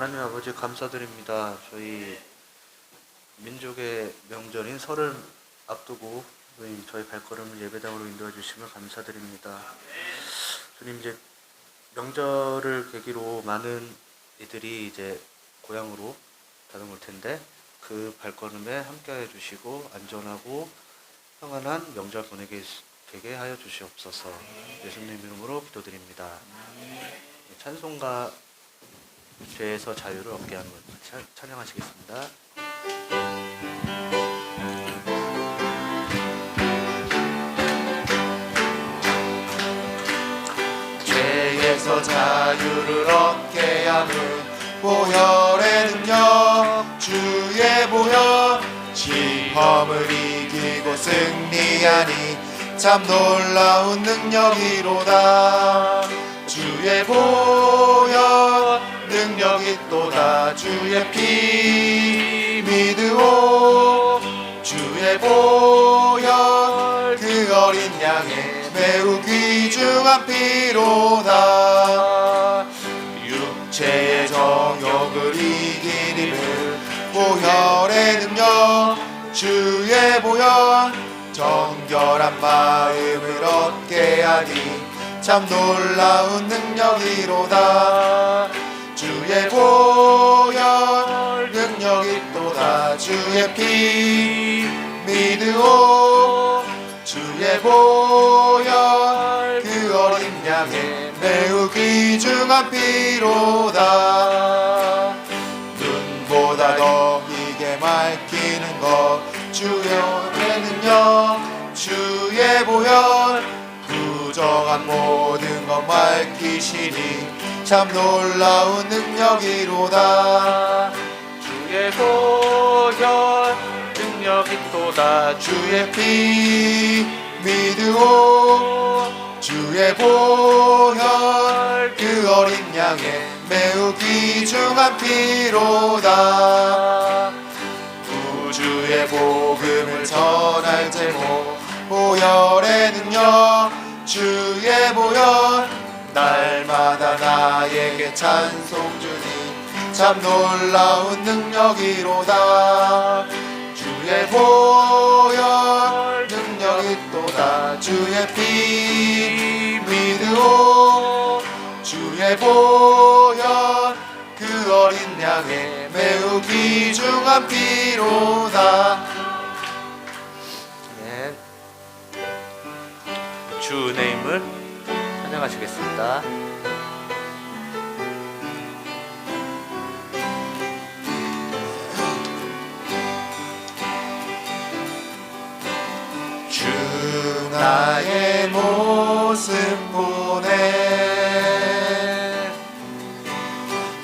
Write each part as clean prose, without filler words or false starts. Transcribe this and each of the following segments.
하나님 아버지 감사드립니다. 저희 민족의 명절인 설을 앞두고 저희 발걸음을 예배당으로 인도해 주시면 감사드립니다. 주님, 이제 명절을 계기로 많은 이들이 이제 고향으로 다가올 텐데 그 발걸음에 함께해 주시고 안전하고 평안한 명절 보내게 되게 하여 주시옵소서. 예수님 이름으로 기도드립니다. 찬송가 죄에서 자유를 얻게 하는 것 찬양하시겠습니다. 죄에서 자유를 얻게 하는 보혈의 능력, 주의 보혈, 시험을 이기고 승리하니 참 놀라운 능력이로다. 주의 보혈 능력이 또다. 주의 피 믿으오. 주의 보혈 그 어린 양의 매우 귀중한 피로다. 육체의 정욕을 이긴 힘을 보혈의 능력, 주의 보혈 정결한 마음을 얻게 하니 참 놀라운 능력이로다. 주의 보혈 능력이 또다. 주의 피 믿으오. 주의 보혈 그 어린 양의 매우 귀중한 피로다. 눈보다 더 이게 맑히는 것, 주의 능력, 주의 보혈 부정한 모든 것 밝히시니 참 놀라운 능력이로다. 주의 보혈 능력이 또다. 주의 피 믿으오. 주의 보혈 그 어린 양의 매우 귀중한 피로다. 구주의 복음을 전할 제목, 보혈의 능력, 주의 보혈 날마다 나에게 찬송 주니 참 놀라운 능력이로다. 주의 보혈 능력이 또다. 주의 피 믿으오. 주의 보혈 그 어린 양의 매우 귀중한 피로다. 네. 주 은혜임을 찬양하시겠습니다. 주 나의 모습 보네.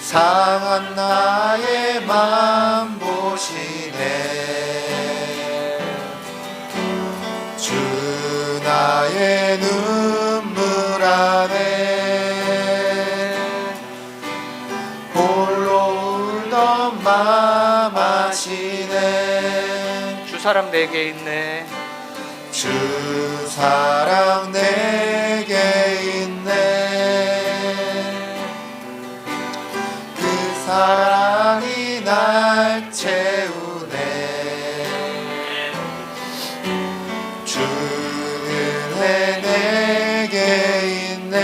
상한 나의 맘 보시네. 주 나의 눈물 안에 홀로 울던 맘 아시네. 주 사랑 내게 있네. 주 사랑 내게 있네. 그 사랑이 날 채우네. 주 은혜 내게 있네.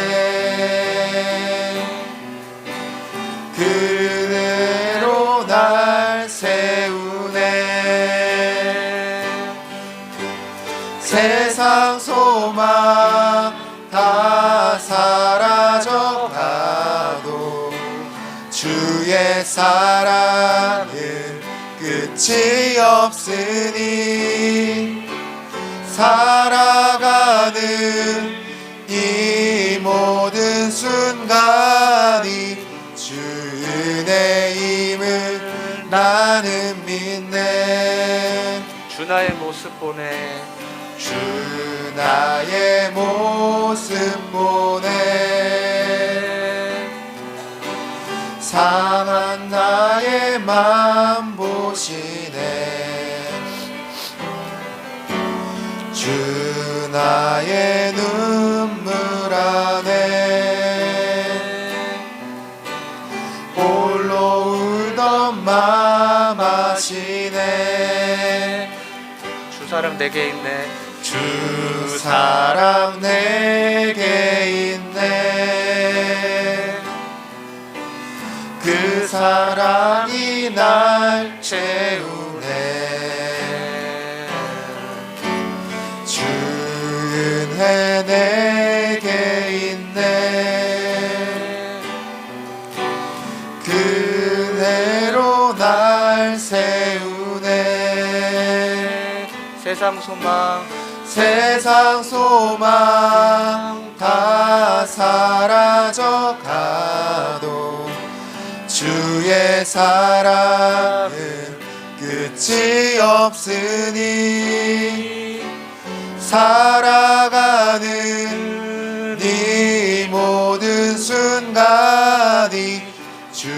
그대로 날 세우네. 세상 소망 다 사라져가도 주의 사랑은 끝이 없으니 살아가는 이 모든 순간이 주 은혜임을 나는 믿네. 주 나의 모습 보내. 주 나의 모습 보네. 상한 나의 맘 보시네. 주 나의 눈물 안에 홀로 사랑 내게 있네. 주 사랑 내게 있네. 그 사랑이 날 채우네. 주 은혜 내게 있네. 그 은혜로 날 세우네. 세상 소망 세상 소망 다 사라져 가도 주의 사랑은 끝이 없으니 살아가는 이 모든 순간이 주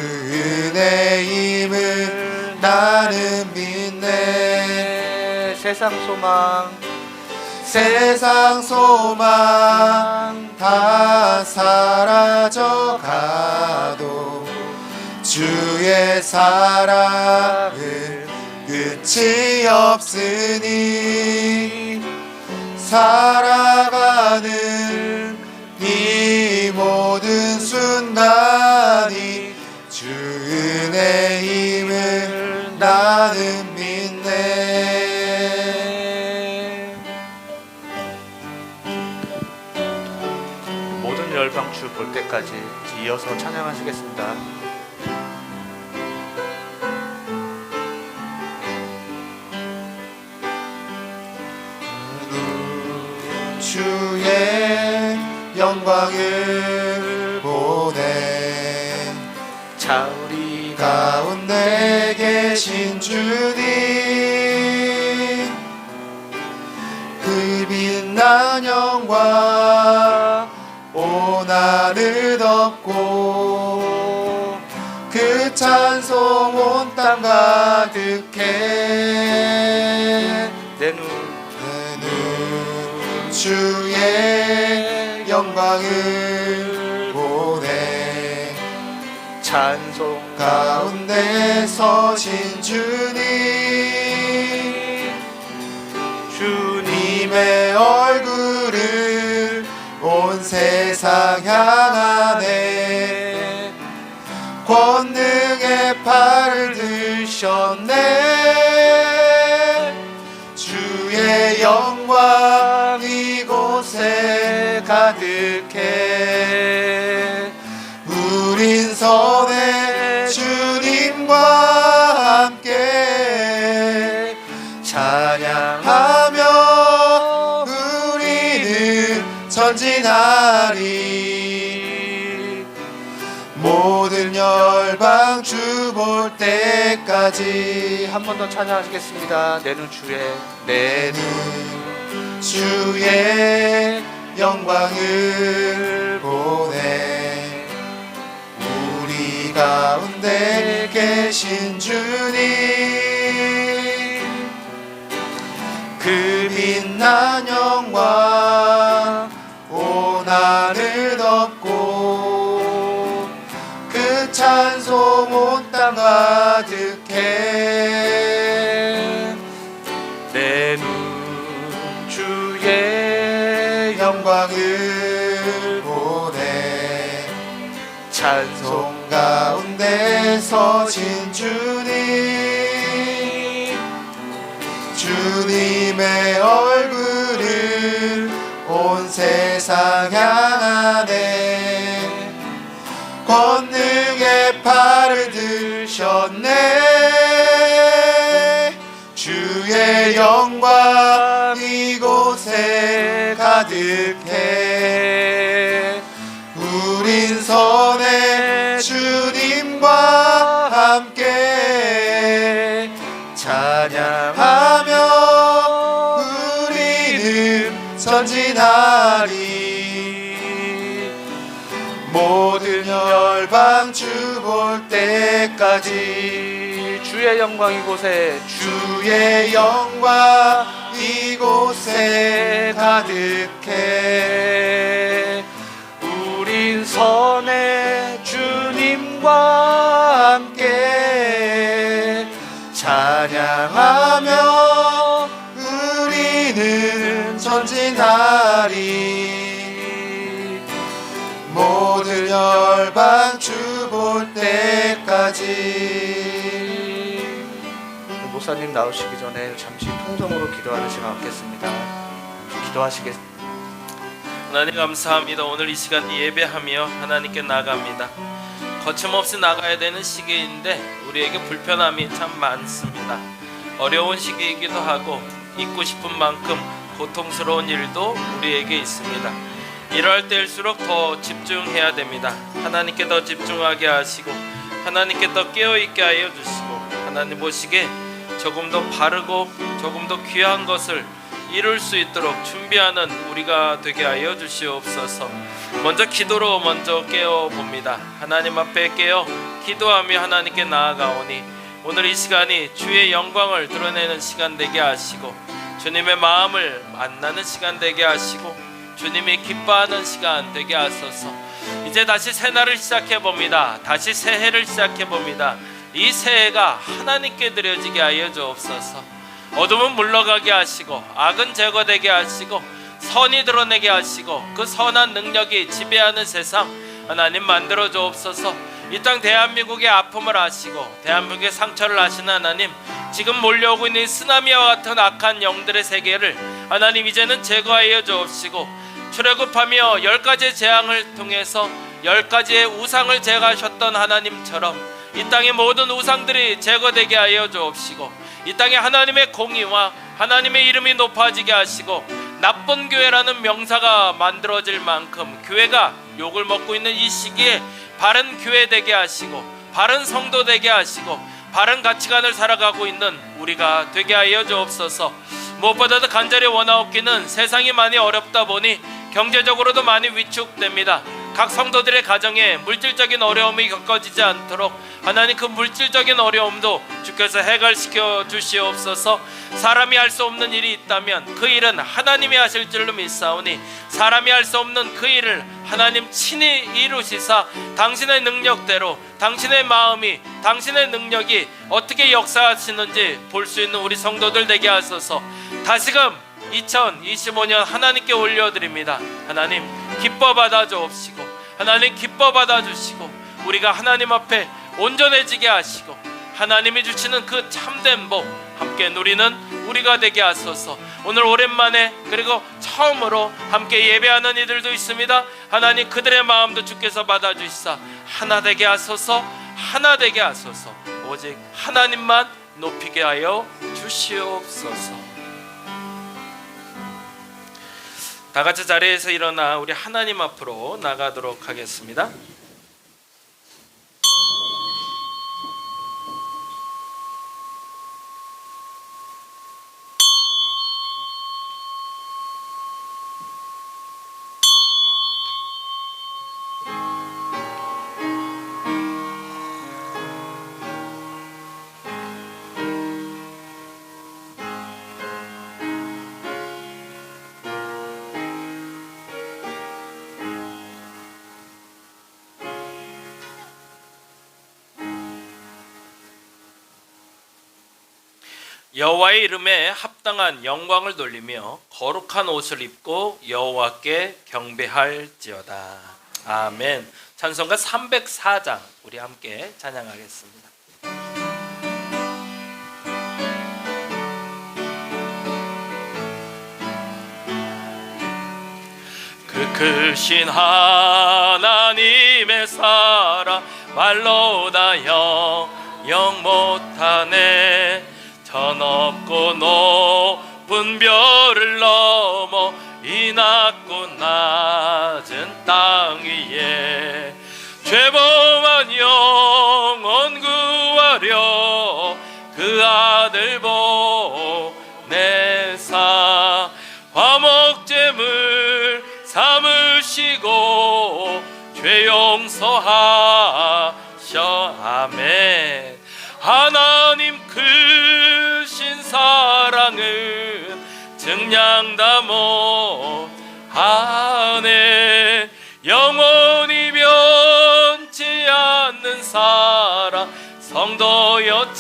은혜임을 나는 믿네. 세상 소망 세상 소망 다 사라져 가도 주의 사랑은 끝이 없으니 살아가는 이 모든 순간이 주 은혜임을 나는 믿네. 모든 열방주 볼 때까지 이어서 찬양하시겠습니다. 주의 영광을 보내 자 우리 가운데 계신 주님 그 빛난 영광 온 하늘 덮고 그 찬송 온 땅 가득해 내 눈 주의 영광을 보내 찬송 가운데 서신 주님 주님의 얼굴을 온 세상 향하네 권능의 팔을 드셨네 주의 영광 이곳에 가득해 우린 선의 주님과 함께 찬양하며 우리는 전진하리 모든 열방 주 볼 때까지 한 번 더 찬양하시겠습니다. 내 눈 주의 내 눈 주의 영광을 보내 우리 가운데 계신 주님 그 빛난 영광 온 하늘 덮고 그 찬송 온 땅 가득해 내 눈 주의 영광을 보내 찬송 가운데 서신 주님 주님의 얼굴을 온 세상 향하네 권능의 팔을 드셨네 주의 영광 이곳에 가득해 우린 선의 주님과 함께 찬양하며 우리는 전진하리 모든 열방 주 볼 때까지 주의 영광 이곳에 주의 영광 이곳에 가득해 우린 선의 주님과 함께 찬양하며 날이 모든 열방 주 볼 때까지. 목사님 나오시기 전에 잠시 통성으로 기도하는 시간 갖겠습니다. 기도하시겠습니다. 하나님 감사합니다. 오늘 이 시간 예배하며 하나님께 나갑니다. 거침없이 나가야 되는 시기인데 우리에게 불편함이 참 많습니다. 어려운 시기이기도 하고 잊고 싶은 만큼 고통스러운 일도 우리에게 있습니다. 이럴 때일수록 더 집중해야 됩니다. 하나님께 더 집중하게 하시고 하나님께 더 깨어있게 하여 주시고 하나님 보시기에 조금 더 바르고 조금 더 귀한 것을 이룰 수 있도록 준비하는 우리가 되게 하여 주시옵소서. 먼저 기도로 먼저 깨어봅니다. 하나님 앞에 깨어 기도하며 하나님께 나아가오니 오늘 이 시간이 주의 영광을 드러내는 시간 되게 하시고 주님의 마음을 만나는 시간 되게 하시고 주님이 기뻐하는 시간 되게 하소서. 이제 다시 새날을 시작해봅니다. 다시 새해를 시작해봅니다. 이 새해가 하나님께 드려지게 하여 주옵소서. 어둠은 물러가게 하시고 악은 제거되게 하시고 선이 드러내게 하시고 그 선한 능력이 지배하는 세상 하나님 만들어 주옵소서. 이 땅 대한민국의 아픔을 아시고 대한민국의 상처를 아시는 하나님, 지금 몰려오고 있는 쓰나미와 같은 악한 영들의 세계를 하나님 이제는 제거하여 주옵시고 출애굽하며 10가지의 재앙을 통해서 10가지의 우상을 제거하셨던 하나님처럼 이 땅의 모든 우상들이 제거되게 하여 주옵시고 이 땅에 하나님의 공의와 하나님의 이름이 높아지게 하시고 나쁜 교회라는 명사가 만들어질 만큼 교회가 욕을 먹고 있는 이 시기에 바른 교회 되게 하시고 바른 성도 되게 하시고 바른 가치관을 살아가고 있는 우리가 되게 하여 주옵소서. 무엇보다도 간절히 원하옵기는 세상이 많이 어렵다 보니 경제적으로도 많이 위축됩니다. 각 성도들의 가정에 물질적인 어려움이 겪어지지 않도록 하나님 그 물질적인 어려움도 주께서 해결시켜 주시옵소서. 사람이 할 수 없는 일이 있다면 그 일은 하나님이 하실 줄로 믿사오니 사람이 할 수 없는 그 일을 하나님 친히 이루시사 당신의 능력대로 당신의 마음이 당신의 능력이 어떻게 역사하시는지 볼 수 있는 우리 성도들 되게 하소서. 다시금 2025년 하나님께 올려드립니다. 하나님 기뻐 받아 주옵시고 하나님 기뻐 받아 주시고 우리가 하나님 앞에 온전해지게 하시고 하나님이 주시는 그 참된 복 함께 누리는 우리가 되게 하소서. 오늘 오랜만에 그리고 처음으로 함께 예배하는 이들도 있습니다. 하나님 그들의 마음도 주께서 받아주시사 하나 되게 하소서. 하나 되게 하소서. 오직 하나님만 높이게 하여 주시옵소서. 다 같이 자리에서 일어나 우리 하나님 앞으로 나가도록 하겠습니다. 여호와의 이름에 합당한 영광을 돌리며 거룩한 옷을 입고 여호와께 경배할지어다. 아멘. 찬송가 304장 우리 함께 찬양하겠습니다. 그 크신 하나님의 사랑 말로 다 영영 못하네. 저 높고 높은 별을 넘어 이 낮고 낮은 땅 위에 죄범한 영혼 구하려 그 아들 보내사 화목제물 삼으시고 죄 용서하셔. 아멘. 하나님 크신 사랑은 증량다 못하네. 영원히 변치 않는 사랑 성도여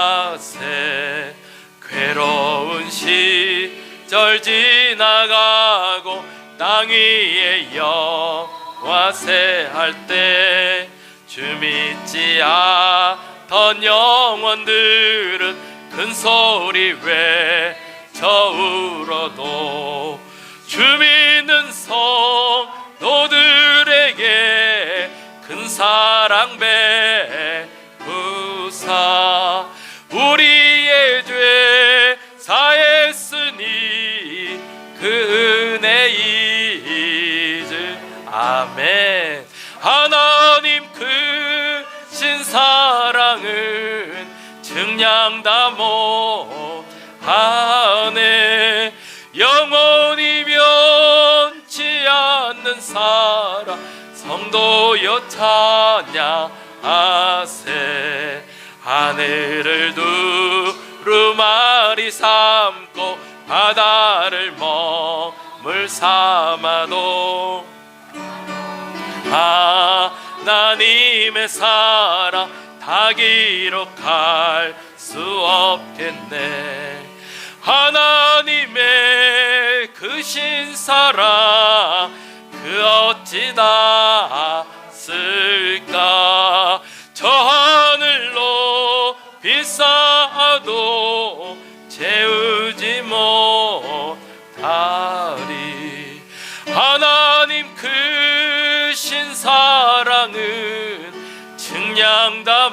찬양하세. 괴로운 시절 절 지나가고 땅 위에 여와세할 때 주 믿지 않던 영혼들은 큰 소리 외쳐 울어도 주 믿는 성도들에게 큰 사랑 베푸사 우리의 죄 사했으니 그 은혜 잊을 아멘. 하나님 크신 사랑은 증량다 못하네. 영원히 변치 않는 사랑 성도여 찬양하세. 하늘을 두루마리 삼고 바다를 머물 삼아도 하나님의 사랑 다 기록할 수 없겠네. 하나님의 크신 사랑 그 어찌 닿았을까. 저 하늘로 비싸도 채우지 못하리. 하나님 크신 사랑은 증량다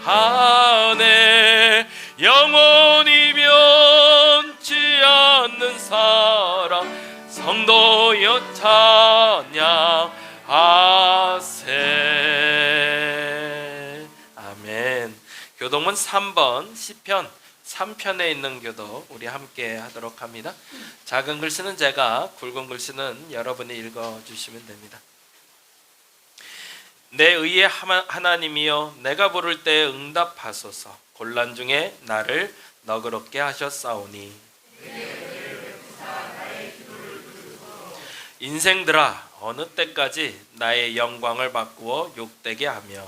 못하네. 영원히 변치 않는 사랑 성도여 찬양하세. 아멘. 교동문 3번 시편 3편에 있는 교도 우리 함께 하도록 합니다. 작은 글씨는 제가, 굵은 글씨는 여러분이 읽어주시면 됩니다. 내 의의 하나님이여, 내가 부를 때 응답하소서. 곤란 중에 나를 너그럽게 하셨사오니. 인생들아, 어느 때까지 나의 영광을 바꾸어 욕되게 하며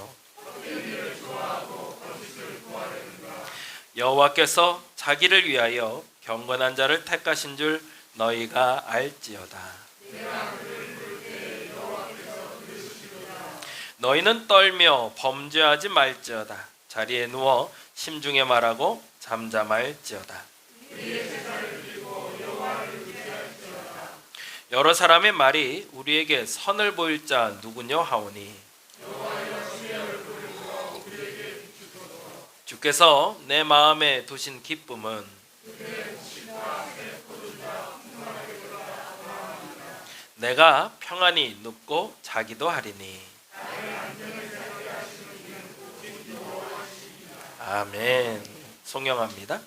여호와께서 자기를 위하여 경건한 자를 택하신 줄 너희가 알지어다. 너희는 떨며 범죄하지 말지어다. 자리에 누워 심중에 말하고 잠잠할지어다. 여러 사람의 말이 우리에게 선을 보일 자 누구뇨 하오니 주께서 내 마음에 두신 기쁨은 내가 평안히 눕고 자기도 하리니. 아멘. 송영합니다.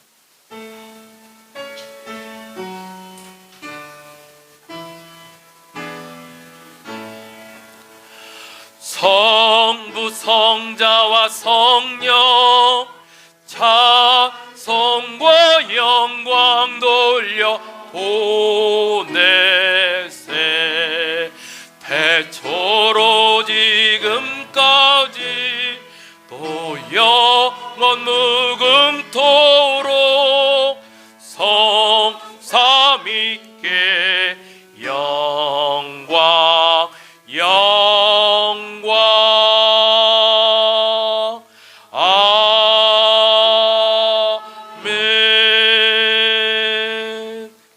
성부 성자와 성령 찬송과 영광 돌려 보내세. 태초로 지금까지 또 영원 무금토록 성삼위께 영광 영광. 아멘.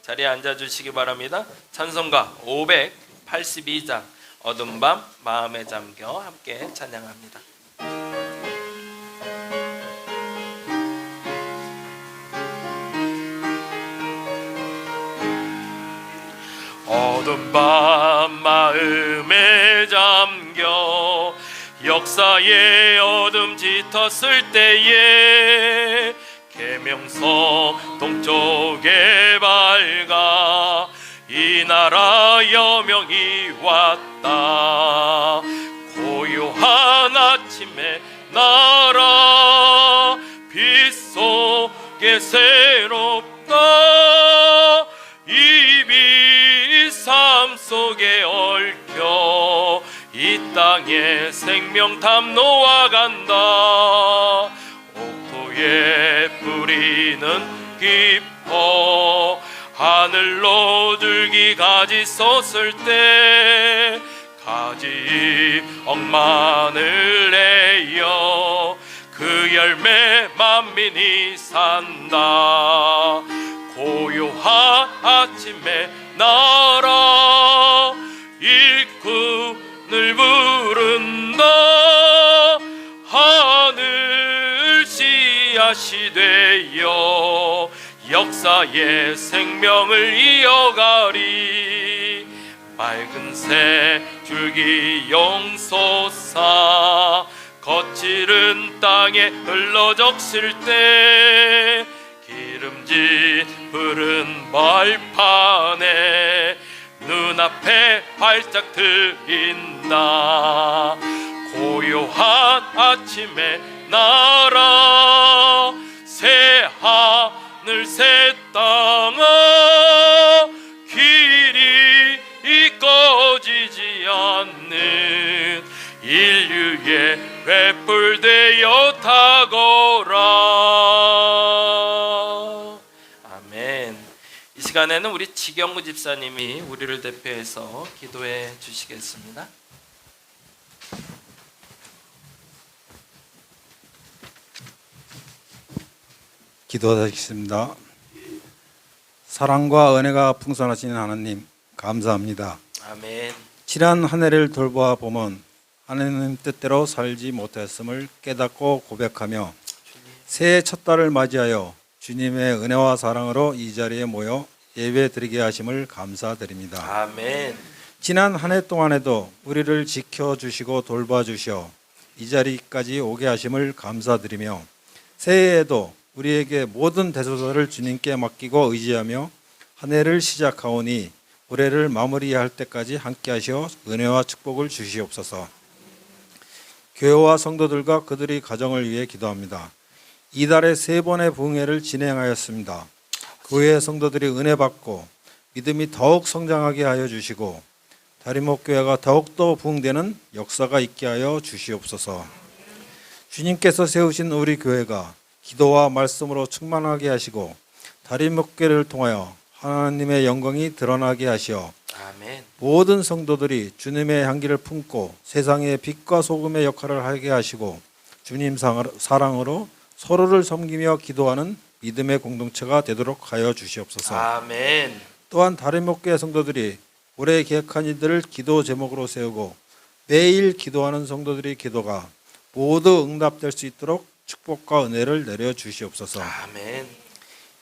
자리에 앉아주시기 바랍니다. 찬송가 582장 어두운 밤 마음에 잠겨 함께 찬양합니다. 어두운 밤 마음에 잠겨 역사의 어둠 짙었을 때에 계명성 동쪽에 밝아 이 나라 여명이 왔다. 고요한 아침에 나라 빛 속에 새롭다. 이 빛 삶 속에 얽혀 이 땅에 생명 탐노아간다. 옥토에 뿌리는 깊어 하늘로 줄기가지 솟을 때 가지 억만을 내어 그 열매 만민이 산다. 고요한 아침에 날아 일꾼을 부른다. 하늘 씨앗이 되어 역사의 생명을 이어가리. 맑은 새 줄기 용솟아 거칠은 땅에 흘러적실 때 기름진 푸른 벌판에 눈앞에 활짝 트인다. 고요한 아침에 날아 새 하늘 새 땅아 길이 꺼지지 않는 인류의 횃불 되어 타거라. 아멘. 이 시간에는 우리 지경구 집사님이 우리를 대표해서 기도해 주시겠습니다. 기도하겠습니다. 사랑과 은혜가 풍성하신 하나님 감사합니다. 아멘. 지난 한 해를 돌보아 보면 하나님 뜻대로 살지 못했음을 깨닫고 고백하며 새해 첫 달을 맞이하여 주님의 은혜와 사랑으로 이 자리에 모여 예배 드리게 하심을 감사드립니다. 아멘. 지난 한 해 동안에도 우리를 지켜주시고 돌봐주셔 이 자리까지 오게 하심을 감사드리며 새해에도 우리에게 모든 대소사를 주님께 맡기고 의지하며 한 해를 시작하오니 올해를 마무리할 때까지 함께 하시어 은혜와 축복을 주시옵소서. 교회와 성도들과 그들의 가정을 위해 기도합니다. 이달에 3번의 부흥회를 진행하였습니다. 교회 성도들이 은혜 받고 믿음이 더욱 성장하게 하여 주시고 다리목교회가 더욱더 부흥되는 역사가 있게 하여 주시옵소서. 주님께서 세우신 우리 교회가 기도와 말씀으로 충만하게 하시고 다리목교회를 통하여 하나님의 영광이 드러나게 하시어 아멘. 모든 성도들이 주님의 향기를 품고 세상의 빛과 소금의 역할을 하게 하시고 주님 사랑으로 서로를 섬기며 기도하는 믿음의 공동체가 되도록 하여 주시옵소서. 아멘. 또한 다리목교회 성도들이 올해 계획한 일들을 기도 제목으로 세우고 매일 기도하는 성도들의 기도가 모두 응답될 수 있도록 축복과 은혜를 내려 주시옵소서. 아멘.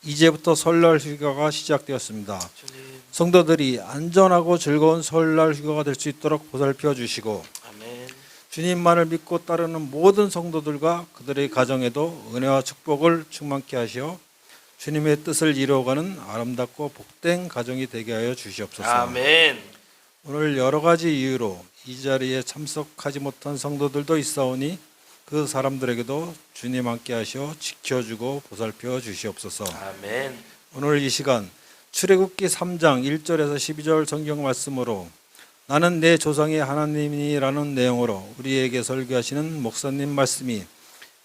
이제부터 설날 휴가가 시작되었습니다. 주님. 성도들이 안전하고 즐거운 설날 휴가가 될 수 있도록 보살펴 주시고 아멘. 주님만을 믿고 따르는 모든 성도들과 그들의 가정에도 은혜와 축복을 충만케 하시어 주님의 뜻을 이루어가는 아름답고 복된 가정이 되게 하여 주시옵소서. 아멘. 오늘 여러 가지 이유로 이 자리에 참석하지 못한 성도들도 있사오니 그 사람들에게도 주님 함께 하시어 지켜주고 보살펴 주시옵소서. 아멘. 오늘 이 시간 출애굽기 3장 1절에서 12절 성경 말씀으로 나는 내 조상의 하나님이라는 내용으로 우리에게 설교하시는 목사님 말씀이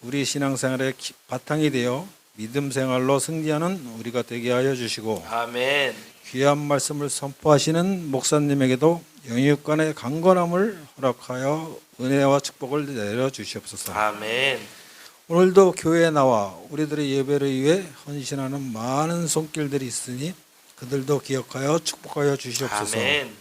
우리 신앙생활의 바탕이 되어 믿음 생활로 승리하는 우리가 되게 하여 주시고 아멘. 귀한 말씀을 선포하시는 목사님에게도 영육간의 강건함을 허락하여 은혜와 축복을 내려 주시옵소서. 아멘. 오늘도 교회에 나와 우리들의 예배를 위해 헌신하는 많은 손길들이 있으니 그들도 기억하여 축복하여 주시옵소서. 아멘.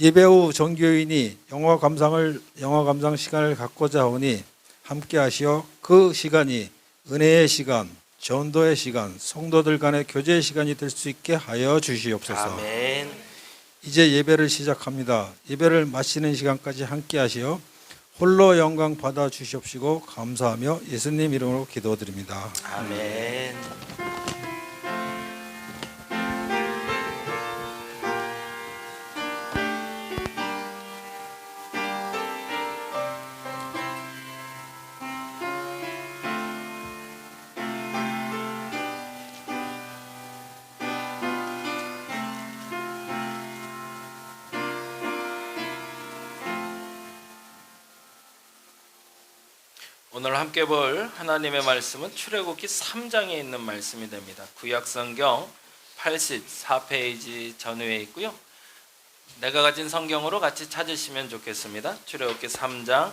예배 후 전교인이 영화 감상 시간을 갖고자 하오니 함께 하시어 그 시간이 은혜의 시간, 전도의 시간, 성도들 간의 교제의 시간이 될 수 있게 하여 주시옵소서. 아멘. 이제 예배를 시작합니다. 예배를 마치는 시간까지 함께 하시어 홀로 영광 받아 주시옵시고 감사하며 예수님 이름으로 기도드립니다. 아멘. 오늘 함께 볼 하나님의 말씀은 출애굽기 3장에 있는 말씀이 됩니다. 구약성경 84페이지 전후에 있고요. 내가 가진 성경으로 같이 찾으시면 좋겠습니다. 출애굽기 3장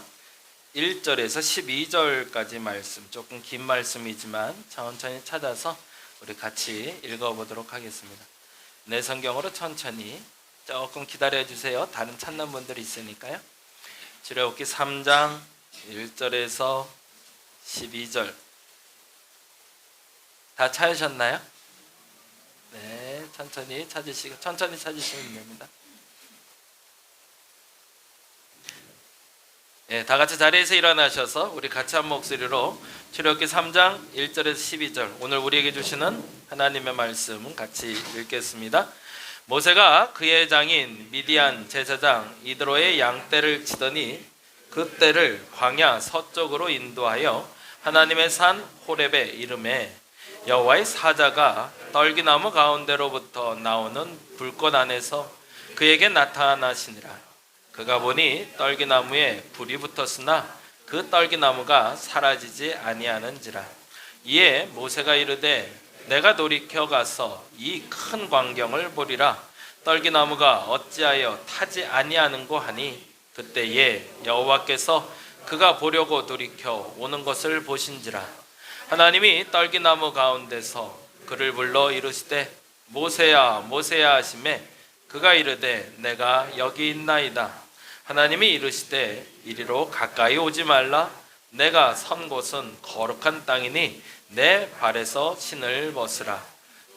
1절에서 12절까지 말씀, 조금 긴 말씀이지만 천천히 찾아서 우리 같이 읽어보도록 하겠습니다. 내 성경으로 천천히 조금 기다려주세요. 다른 찾는 분들이 있으니까요. 출애굽기 3장 1절에서 12절 다 찾으셨나요? 네, 천천히 찾으시면 됩니다. 네, 다 같이 자리에서 일어나셔서 우리 같이 한 목소리로 출애굽기 3장 1절에서 12절 오늘 우리에게 주시는 하나님의 말씀 같이 읽겠습니다. 모세가 그의 장인 미디안 제사장 이드로의 양떼를 치더니 그 떼를 광야 서쪽으로 인도하여 하나님의 산 호렙에 이르매 여호와의 사자가 떨기나무 가운데로부터 나오는 불꽃 안에서 그에게 나타나시니라. 그가 보니 떨기나무에 불이 붙었으나 그 떨기나무가 사라지지 아니하는지라. 이에 모세가 이르되 내가 돌이켜 가서 이 큰 광경을 보리라. 떨기나무가 어찌하여 타지 아니하는고 하니 그때에 여호와께서 그가 보려고 돌이켜 오는 것을 보신지라. 하나님이 떨기나무 가운데서 그를 불러 이르시되 모세야 모세야 하시매 그가 이르되 내가 여기 있나이다. 하나님이 이르시되 이리로 가까이 오지 말라. 내가 선 곳은 거룩한 땅이니 내 발에서 신을 벗으라.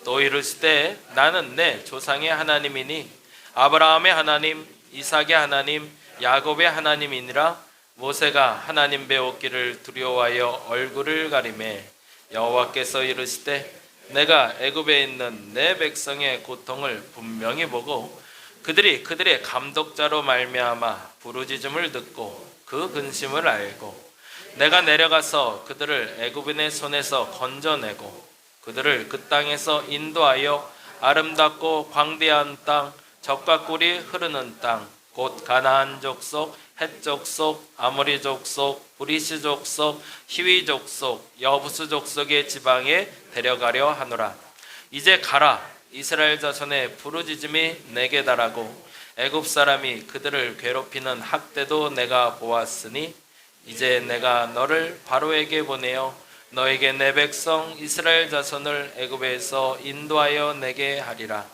또 이르시되 나는 내 조상의 하나님이니 아브라함의 하나님 이삭의 하나님 야곱의 하나님이니라. 모세가 하나님 배웠기를 두려워하여 얼굴을 가리매 여호와께서 이르시되 내가 애굽에 있는 내 백성의 고통을 분명히 보고 그들의 감독자로 말미암아 부르짖음을 듣고 그 근심을 알고 내가 내려가서 그들을 애굽인의 손에서 건져내고 그들을 그 땅에서 인도하여 아름답고 광대한 땅 젖과 꿀이 흐르는 땅 곧 가나안 족속 헷 족속 아모리 족속 브리시 족속 히위 족속 여부스 족속의 지방에 데려가려 하노라. 이제 가라. 이스라엘 자손의 부르짖음이 내게 달하고 애굽 사람이 그들을 괴롭히는 학대도 내가 보았으니 이제 내가 너를 바로에게 보내어 너에게 내 백성 이스라엘 자손을 애굽에서 인도하여 내게 하리라.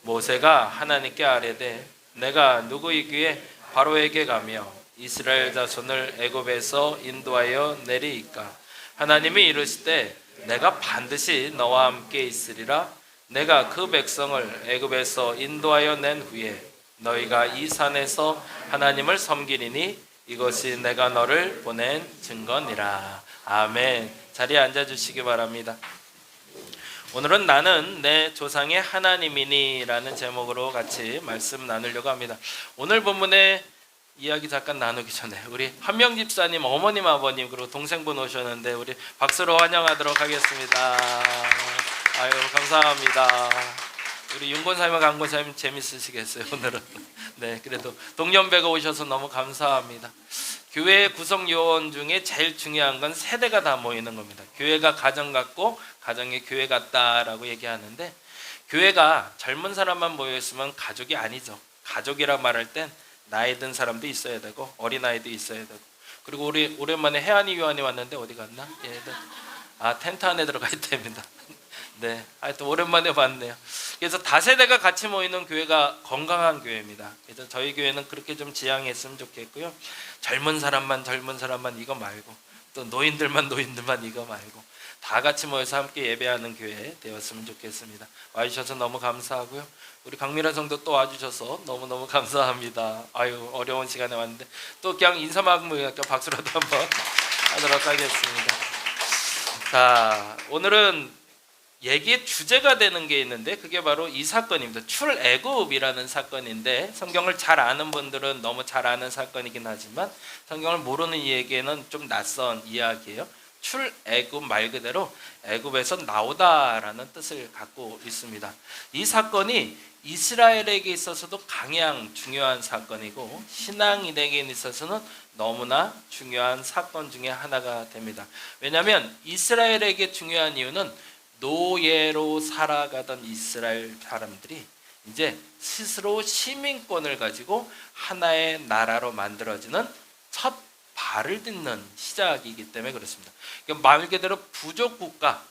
모세가 하나님께 아뢰되 내가 누구이기에 바로에게 가며 이스라엘 자손을 애굽에서 인도하여 내리이까. 하나님이 이르시되 내가 반드시 너와 함께 있으리라. 내가 그 백성을 애굽에서 인도하여 낸 후에 너희가 이 산에서 하나님을 섬기리니 이것이 내가 너를 보낸 증거니라. 아멘. 자리에 앉아주시기 바랍니다. 오늘은 나는 내 조상의 하나님이니 라는 제목으로 같이 말씀 나누려고 합니다. 오늘 본문의 이야기 잠깐 나누기 전에 우리 한명 집사님 어머님 아버님 그리고 동생분 오셨는데 우리 박수로 환영하도록 하겠습니다. 아유 감사합니다. 우리 윤권사님 강권사님 재밌으시겠어요 오늘은. 네, 그래도 동년배가 오셔서 너무 감사합니다. 교회 구성 요원 중에 제일 중요한 건 세대가 다 모이는 겁니다. 교회가 가정 같고 가정이 교회 같다라고 얘기하는데 교회가 젊은 사람만 모여 있으면 가족이 아니죠. 가족이라 말할 땐 나이 든 사람도 있어야 되고 어린아이도 있어야 되고 그리고 우리 오랜만에 혜안이 요한이 왔는데 어디 갔나? 얘들 텐트 안에 들어가 있답니다. 네, 하여튼 오랜만에 봤네요. 그래서 다세대가 같이 모이는 교회가 건강한 교회입니다. 그래서 저희 교회는 그렇게 좀 지향했으면 좋겠고요. 젊은 사람만 이거 말고 또 노인들만 이거 말고 다 같이 모여서 함께 예배하는 교회 되었으면 좋겠습니다. 와주셔서 너무 감사하고요. 우리 강미라 성도 또 와주셔서 너무너무 감사합니다. 아유 어려운 시간에 왔는데 또 그냥 인사만 박수라도 한번 하도록 하겠습니다. 자, 오늘은 얘기의 주제가 되는 게 있는데 그게 바로 이 사건입니다. 출애굽이라는 사건인데 성경을 잘 아는 분들은 너무 잘 아는 사건이긴 하지만 성경을 모르는 이에게는 좀 낯선 이야기예요. 출애굽 말 그대로 애굽에서 나오다라는 뜻을 갖고 있습니다. 이 사건이 이스라엘에게 있어서도 강양 중요한 사건이고 신앙인에게 있어서는 너무나 중요한 사건 중에 하나가 됩니다. 왜냐하면 이스라엘에게 중요한 이유는 노예로 살아가던 이스라엘 사람들이 이제 스스로 시민권을 가지고 하나의 나라로 만들어지는 첫 발을 딛는 시작이기 때문에 그렇습니다. 그러니까 말 그대로 부족 국가,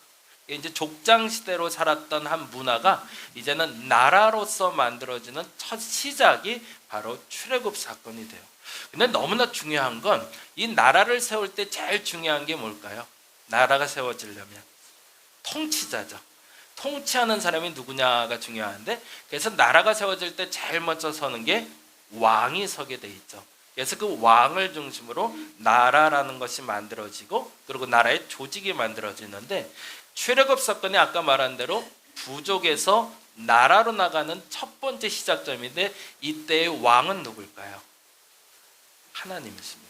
이제 족장 시대로 살았던 한 문화가 이제는 나라로서 만들어지는 첫 시작이 바로 출애굽 사건이 돼요. 근데 너무나 중요한 건 이 나라를 세울 때 제일 중요한 게 뭘까요? 나라가 세워지려면 통치자죠. 통치하는 사람이 누구냐가 중요한데, 그래서 나라가 세워질 때 제일 먼저 서는 게 왕이 서게 돼 있죠. 그래서 그 왕을 중심으로 나라라는 것이 만들어지고, 그리고 나라의 조직이 만들어지는데, 출애굽 사건이 아까 말한 대로 부족에서 나라로 나가는 첫 번째 시작점인데, 이때의 왕은 누굴까요? 하나님이십니다.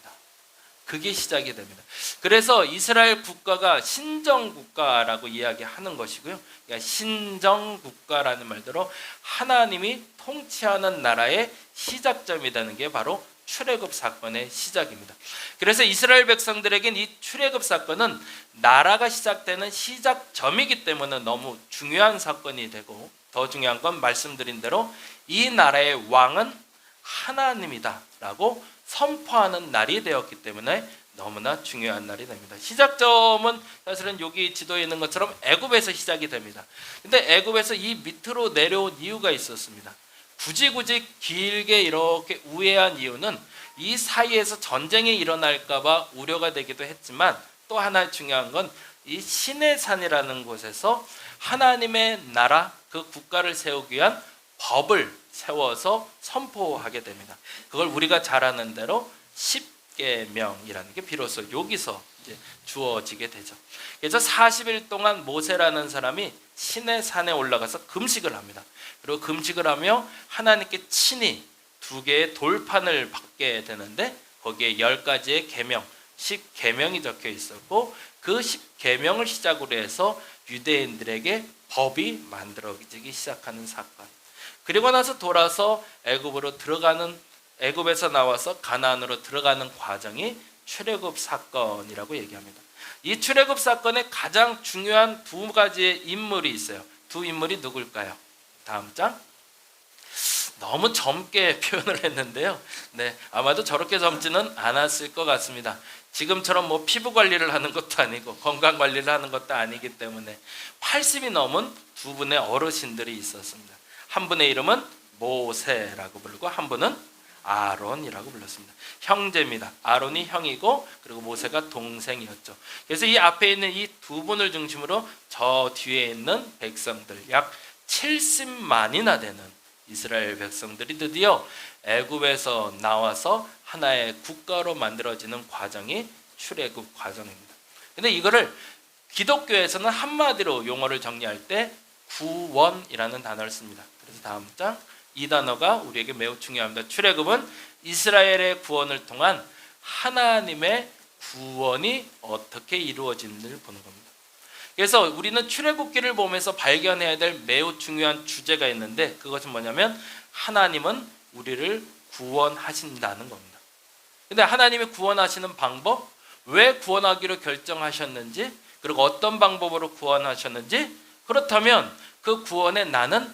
그게 시작이 됩니다. 그래서 이스라엘 국가가 신정국가라고 이야기하는 것이고요. 그러니까 신정국가라는 말대로 하나님이 통치하는 나라의 시작점이 되는 게 바로 출애굽 사건의 시작입니다. 그래서 이스라엘 백성들에겐 이 출애굽 사건은 나라가 시작되는 시작점이기 때문에 너무 중요한 사건이 되고, 더 중요한 건 말씀드린 대로 이 나라의 왕은 하나님이다라고 선포하는 날이 되었기 때문에 너무나 중요한 날이 됩니다. 시작점은 사실은 여기 지도에 있는 것처럼 애굽에서 시작이 됩니다. 근데 애굽에서 이 밑으로 내려온 이유가 있었습니다. 굳이 길게 이렇게 우회한 이유는 이 사이에서 전쟁이 일어날까 봐 우려가 되기도 했지만, 또 하나 중요한 건 이 시내산이라는 곳에서 하나님의 나라, 그 국가를 세우기 위한 법을 세워서 선포하게 됩니다. 그걸 우리가 잘 아는 대로 십계명이라는 게 비로소 여기서 이제 주어지게 되죠. 그래서 40일 동안 모세라는 사람이 시내산에 올라가서 금식을 합니다. 그리고 금식을 하며 하나님께 친히 2개의 돌판을 받게 되는데, 거기에 10가지의 계명, 10계명이 적혀 있었고, 그 10계명을 시작으로 해서 유대인들에게 법이 만들어지기 시작하는 사건. 그리고 나서 돌아서 애굽에서 나와서 가나안으로 들어가는 과정이 출애굽 사건이라고 얘기합니다. 이 출애굽 사건에 가장 중요한 2가지의 인물이 있어요. 2 인물이 누굴까요? 다음 장. 너무 젊게 표현을 했는데요. 네, 아마도 저렇게 젊지는 않았을 것 같습니다. 지금처럼 뭐 피부 관리를 하는 것도 아니고 건강 관리를 하는 것도 아니기 때문에 80이 넘은 2분의 어르신들이 있었습니다. 한 분의 이름은 모세라고 부르고 한 분은 아론이라고 불렀습니다. 형제입니다. 아론이 형이고, 그리고 모세가 동생이었죠. 그래서 이 앞에 있는 이 2분을 중심으로 저 뒤에 있는 백성들, 약 70만이나 되는 이스라엘 백성들이 드디어 애굽에서 나와서 하나의 국가로 만들어지는 과정이 출애굽 과정입니다. 근데 이거를 기독교에서는 한마디로 용어를 정리할 때 구원이라는 단어를 씁니다. 그래서 다음 장, 이 단어가 우리에게 매우 중요합니다. 출애굽은 이스라엘의 구원을 통한 하나님의 구원이 어떻게 이루어지는지를 보는 겁니다. 그래서 우리는 출애굽기를 보면서 발견해야 될 매우 중요한 주제가 있는데, 그것은 뭐냐면 하나님은 우리를 구원하신다는 겁니다. 근데 하나님이 구원하시는 방법, 왜 구원하기로 결정하셨는지, 그리고 어떤 방법으로 구원하셨는지, 그렇다면 그 구원에 나는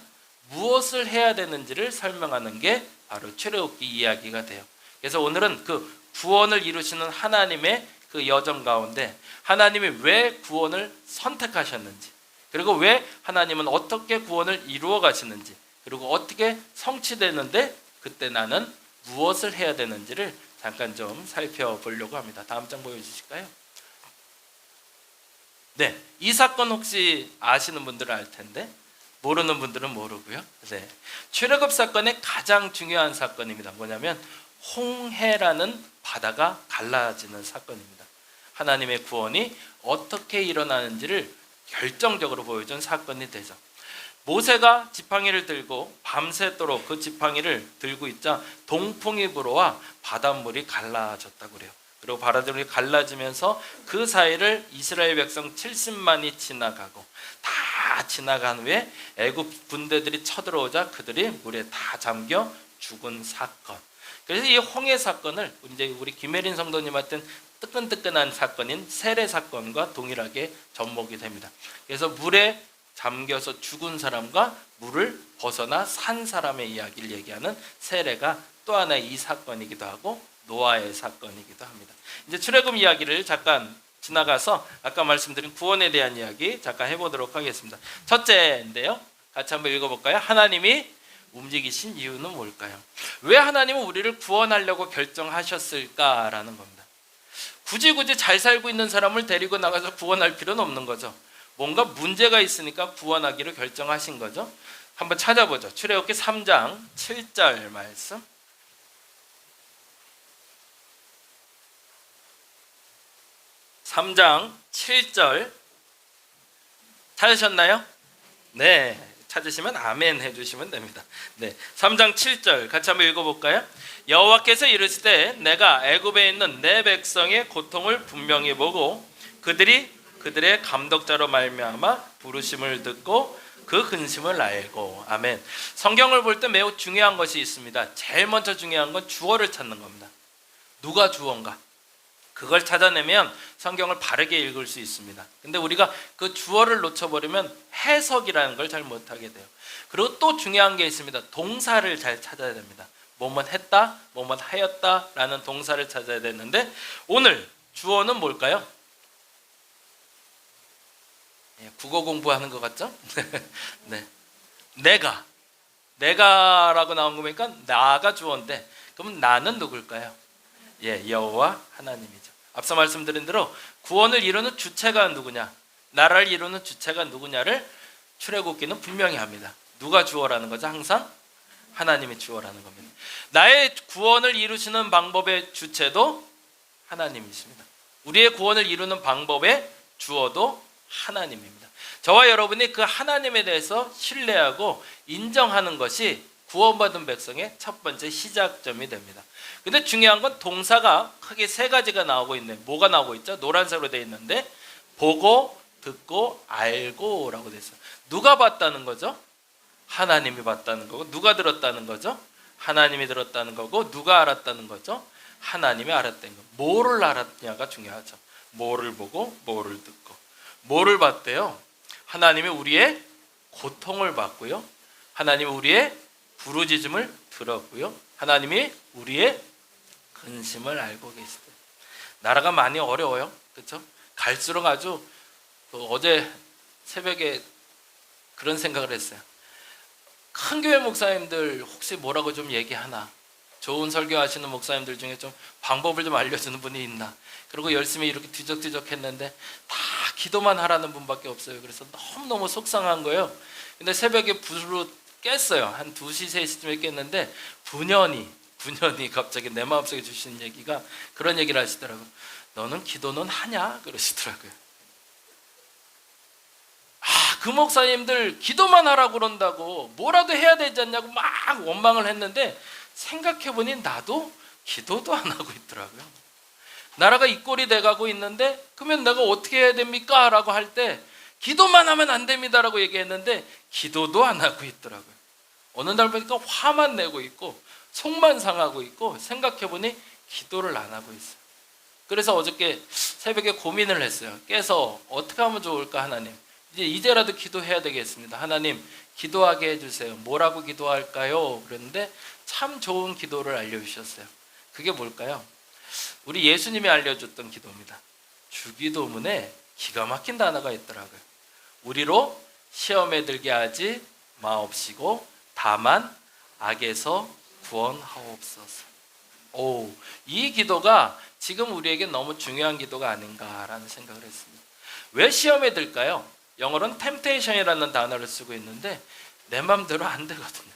무엇을 해야 되는지를 설명하는 게 바로 출애굽기 이야기가 돼요. 그래서 오늘은 그 구원을 이루시는 하나님의 그 여정 가운데 하나님이 왜 구원을 선택하셨는지, 그리고 왜 하나님은 어떻게 구원을 이루어 가시는지, 그리고 어떻게 성취되는데 그때 나는 무엇을 해야 되는지를 잠깐 좀 살펴보려고 합니다. 다음 장 보여주실까요? 네, 이 사건 혹시 아시는 분들은 알 텐데 모르는 분들은 모르고요. 네, 출애굽 사건의 가장 중요한 사건입니다. 뭐냐면 홍해라는 바다가 갈라지는 사건입니다. 하나님의 구원이 어떻게 일어나는지를 결정적으로 보여준 사건이 되죠. 모세가 지팡이를 들고 밤새도록 그 지팡이를 들고 있자 동풍이 불어와 바닷물이 갈라졌다고 그래요. 그리고 바닷물이 갈라지면서 그 사이를 이스라엘 백성 70만이 지나가고, 다 지나간 후에 애굽 군대들이 쳐들어오자 그들이 물에 다 잠겨 죽은 사건. 그래서 이 홍해 사건을 이제 우리 김혜린 성도님한테는 뜨끈뜨끈한 사건인 세례 사건과 동일하게 접목이 됩니다. 그래서 물에 잠겨서 죽은 사람과 물을 벗어나 산 사람의 이야기를 얘기하는 세례가 또 하나의 이 사건이기도 하고 노아의 사건이기도 합니다. 이제 출애굽 이야기를 잠깐 지나가서 아까 말씀드린 구원에 대한 이야기 잠깐 해보도록 하겠습니다. 첫째인데요, 같이 한번 읽어볼까요? 하나님이 움직이신 이유는 뭘까요? 왜 하나님은 우리를 구원하려고 결정하셨을까라는 겁니다. 굳이 잘 살고 있는 사람을 데리고 나가서 구원할 필요는 없는 거죠. 뭔가 문제가 있으니까 구원하기로 결정하신 거죠. 한번 찾아보죠. 출애굽기 3장 7절 말씀. 3장 7절 찾으셨나요? 네, 찾으시면 아멘 해주시면 됩니다. 네, 3장 7절 같이 한번 읽어볼까요? 여호와께서 이르시되 내가 애굽에 있는 내 백성의 고통을 분명히 보고 그들의 감독자로 말미암아 부르심을 듣고 그 근심을 알고. 아멘. 성경을 볼 때 매우 중요한 것이 있습니다. 제일 먼저 중요한 건 주어를 찾는 겁니다. 누가 주어인가? 그걸 찾아내면 성경을 바르게 읽을 수 있습니다. 근데 우리가 그 주어를 놓쳐버리면 해석이라는 걸 잘 못하게 돼요. 그리고 또 중요한 게 있습니다. 동사를 잘 찾아야 됩니다. 뭐뭐 했다, 뭐뭐 하였다 라는 동사를 찾아야 되는데 오늘 주어는 뭘까요? 국어 공부하는 것 같죠? 네. 내가라고 나온 거 보니까 나가 주어인데 그럼 나는 누굴까요? 여호와 하나님이죠. 앞서 말씀드린 대로 구원을 이루는 주체가 누구냐, 나라를 이루는 주체가 누구냐를 출애굽기는 분명히 합니다. 누가 주어라는 거죠? 항상 하나님이 주어라는 겁니다. 나의 구원을 이루시는 방법의 주체도 하나님이십니다. 우리의 구원을 이루는 방법의 주어도 하나님입니다. 저와 여러분이 그 하나님에 대해서 신뢰하고 인정하는 것이 구원받은 백성의 첫 번째 시작점이 됩니다. 근데 중요한 건 동사가 크게 세 가지가 나오고 있네. 뭐가 나오고 있죠? 노란색으로 되어 있는데 보고, 듣고, 알고 라고 되어 있어요. 누가 봤다는 거죠? 하나님이 봤다는 거고. 누가 들었다는 거죠? 하나님이 들었다는 거고. 누가 알았다는 거죠? 하나님이 알았다는 거. 뭐를 알았냐가 중요하죠. 뭐를 보고 뭐를 듣고. 뭐를 봤대요? 하나님이 우리의 고통을 봤고요. 하나님이 우리의 부르짖음을 들었고요. 하나님이 우리의 근심을 알고 계시대. 나라가 많이 어려워요. 그렇죠? 갈수록 아주 어제 새벽에 그런 생각을 했어요. 큰 교회 목사님들 혹시 뭐라고 좀 얘기하나? 좋은 설교하시는 목사님들 중에 좀 방법을 좀 알려주는 분이 있나? 그리고 열심히 이렇게 뒤적뒤적 했는데 다 기도만 하라는 분밖에 없어요. 그래서 너무너무 속상한 거예요. 근데 새벽에 불로 깼어요. 한 2시, 3시쯤에 깼는데 분연히 갑자기 내 마음속에 주시는 얘기가 그런 얘기를 하시더라고요. 너는 기도는 하냐? 그러시더라고요. 그 목사님들 기도만 하라고 그런다고 뭐라도 해야 되지 않냐고 막 원망을 했는데 생각해보니 나도 기도도 안 하고 있더라고요. 나라가 이 꼴이 돼가고 있는데 그러면 내가 어떻게 해야 됩니까? 라고 할 때 기도만 하면 안 됩니다 라고 얘기했는데 기도도 안 하고 있더라고요. 어느 날 보니까 화만 내고 있고 속만 상하고 있고 생각해보니 기도를 안 하고 있어요. 그래서 어저께 새벽에 고민을 했어요. 깨서 어떻게 하면 좋을까 하나님. 이제라도 기도해야 되겠습니다. 하나님 기도하게 해주세요. 뭐라고 기도할까요? 그랬는데 참 좋은 기도를 알려주셨어요. 그게 뭘까요? 우리 예수님이 알려줬던 기도입니다. 주기도문에 기가 막힌 단어가 있더라고요. 우리로 시험에 들게 하지 마옵시고 다만 악에서 구원하옵소서. 이 기도가 지금 우리에게 너무 중요한 기도가 아닌가라는 생각을 했습니다. 왜 시험에 들까요? 영어로는 temptation이라는 단어를 쓰고 있는데 내 마음대로 안 되거든요.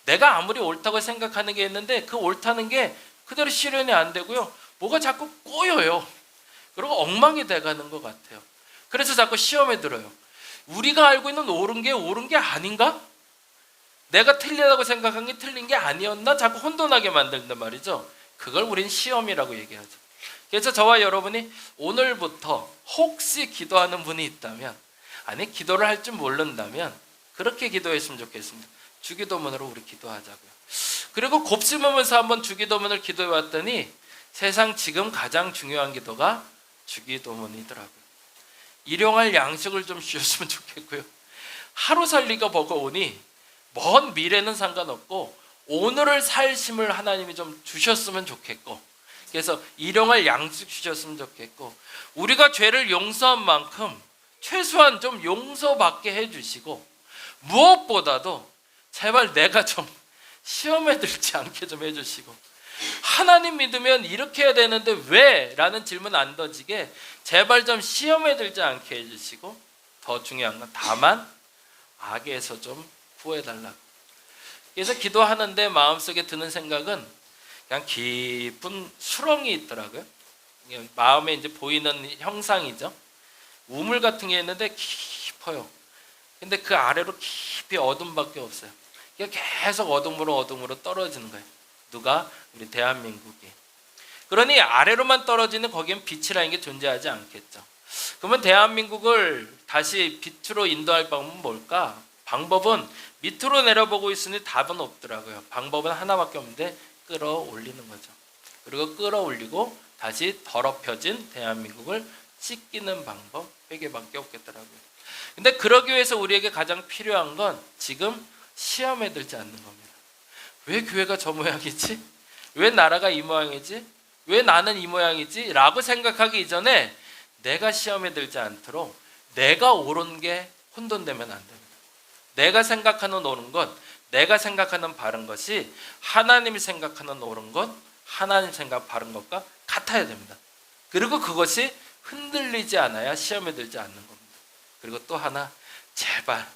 내가 아무리 옳다고 생각하는 게 있는데 그 옳다는 게 그대로 실현이 안 되고요. 뭐가 자꾸 꼬여요. 그리고 엉망이 돼가는 것 같아요. 그래서 자꾸 시험에 들어요. 우리가 알고 있는 옳은 게 아닌가? 내가 틀리다고 생각한 게 틀린 게 아니었나? 자꾸 혼돈하게 만든단 말이죠. 그걸 우린 시험이라고 얘기하죠. 그래서 저와 여러분이 오늘부터 혹시 기도하는 분이 있다면, 아니 기도를 할 줄 모른다면 그렇게 기도했으면 좋겠습니다. 주기도문으로 우리 기도하자고요. 그리고 곱씹으면서 한번 주기도문을 기도해 왔더니 세상 지금 가장 중요한 기도가 주기도문이더라고요. 일용할 양식을 좀 주셨으면 좋겠고요. 하루 살기가 버거우니 먼 미래는 상관없고 오늘을 살 힘을 하나님이 좀 주셨으면 좋겠고, 그래서 일용할 양식 주셨으면 좋겠고, 우리가 죄를 용서한 만큼 최소한 좀 용서받게 해주시고, 무엇보다도 제발 내가 좀 시험에 들지 않게 좀 해주시고, 하나님 믿으면 이렇게 해야 되는데 왜? 라는 질문 안 던지게 제발 좀 시험에 들지 않게 해주시고, 더 중요한 건 다만 악에서 좀 구해달라고. 그래서 기도하는데 마음속에 드는 생각은 그냥 깊은 수렁이 있더라고요. 마음에 이제 보이는 형상이죠. 우물 같은 게 있는데 깊어요. 근데 그 아래로 깊이 어둠밖에 없어요. 계속 어둠으로 떨어지는 거예요. 누가? 우리 대한민국이. 그러니 아래로만 떨어지는 거기엔 빛이라는 게 존재하지 않겠죠. 그러면 대한민국을 다시 빛으로 인도할 방법은 뭘까? 방법은 밑으로 내려보고 있으니 답은 없더라고요. 방법은 하나밖에 없는데 끌어올리는 거죠. 그리고 끌어올리고 다시 더럽혀진 대한민국을 씻기는 방법, 회개밖에 없겠더라고요. 근데 그러기 위해서 우리에게 가장 필요한 건 지금 시험에 들지 않는 겁니다. 왜 교회가 저 모양이지? 왜 나라가 이 모양이지? 왜 나는 이 모양이지? 라고 생각하기 이전에 내가 시험에 들지 않도록 내가 옳은 게 혼돈되면 안 됩니다. 내가 생각하는 옳은 것, 내가 생각하는 바른 것이 하나님이 생각하는 옳은 것, 하나님 생각 바른 것과 같아야 됩니다. 그리고 그것이 흔들리지 않아야 시험에 들지 않는 겁니다. 그리고 또 하나, 제발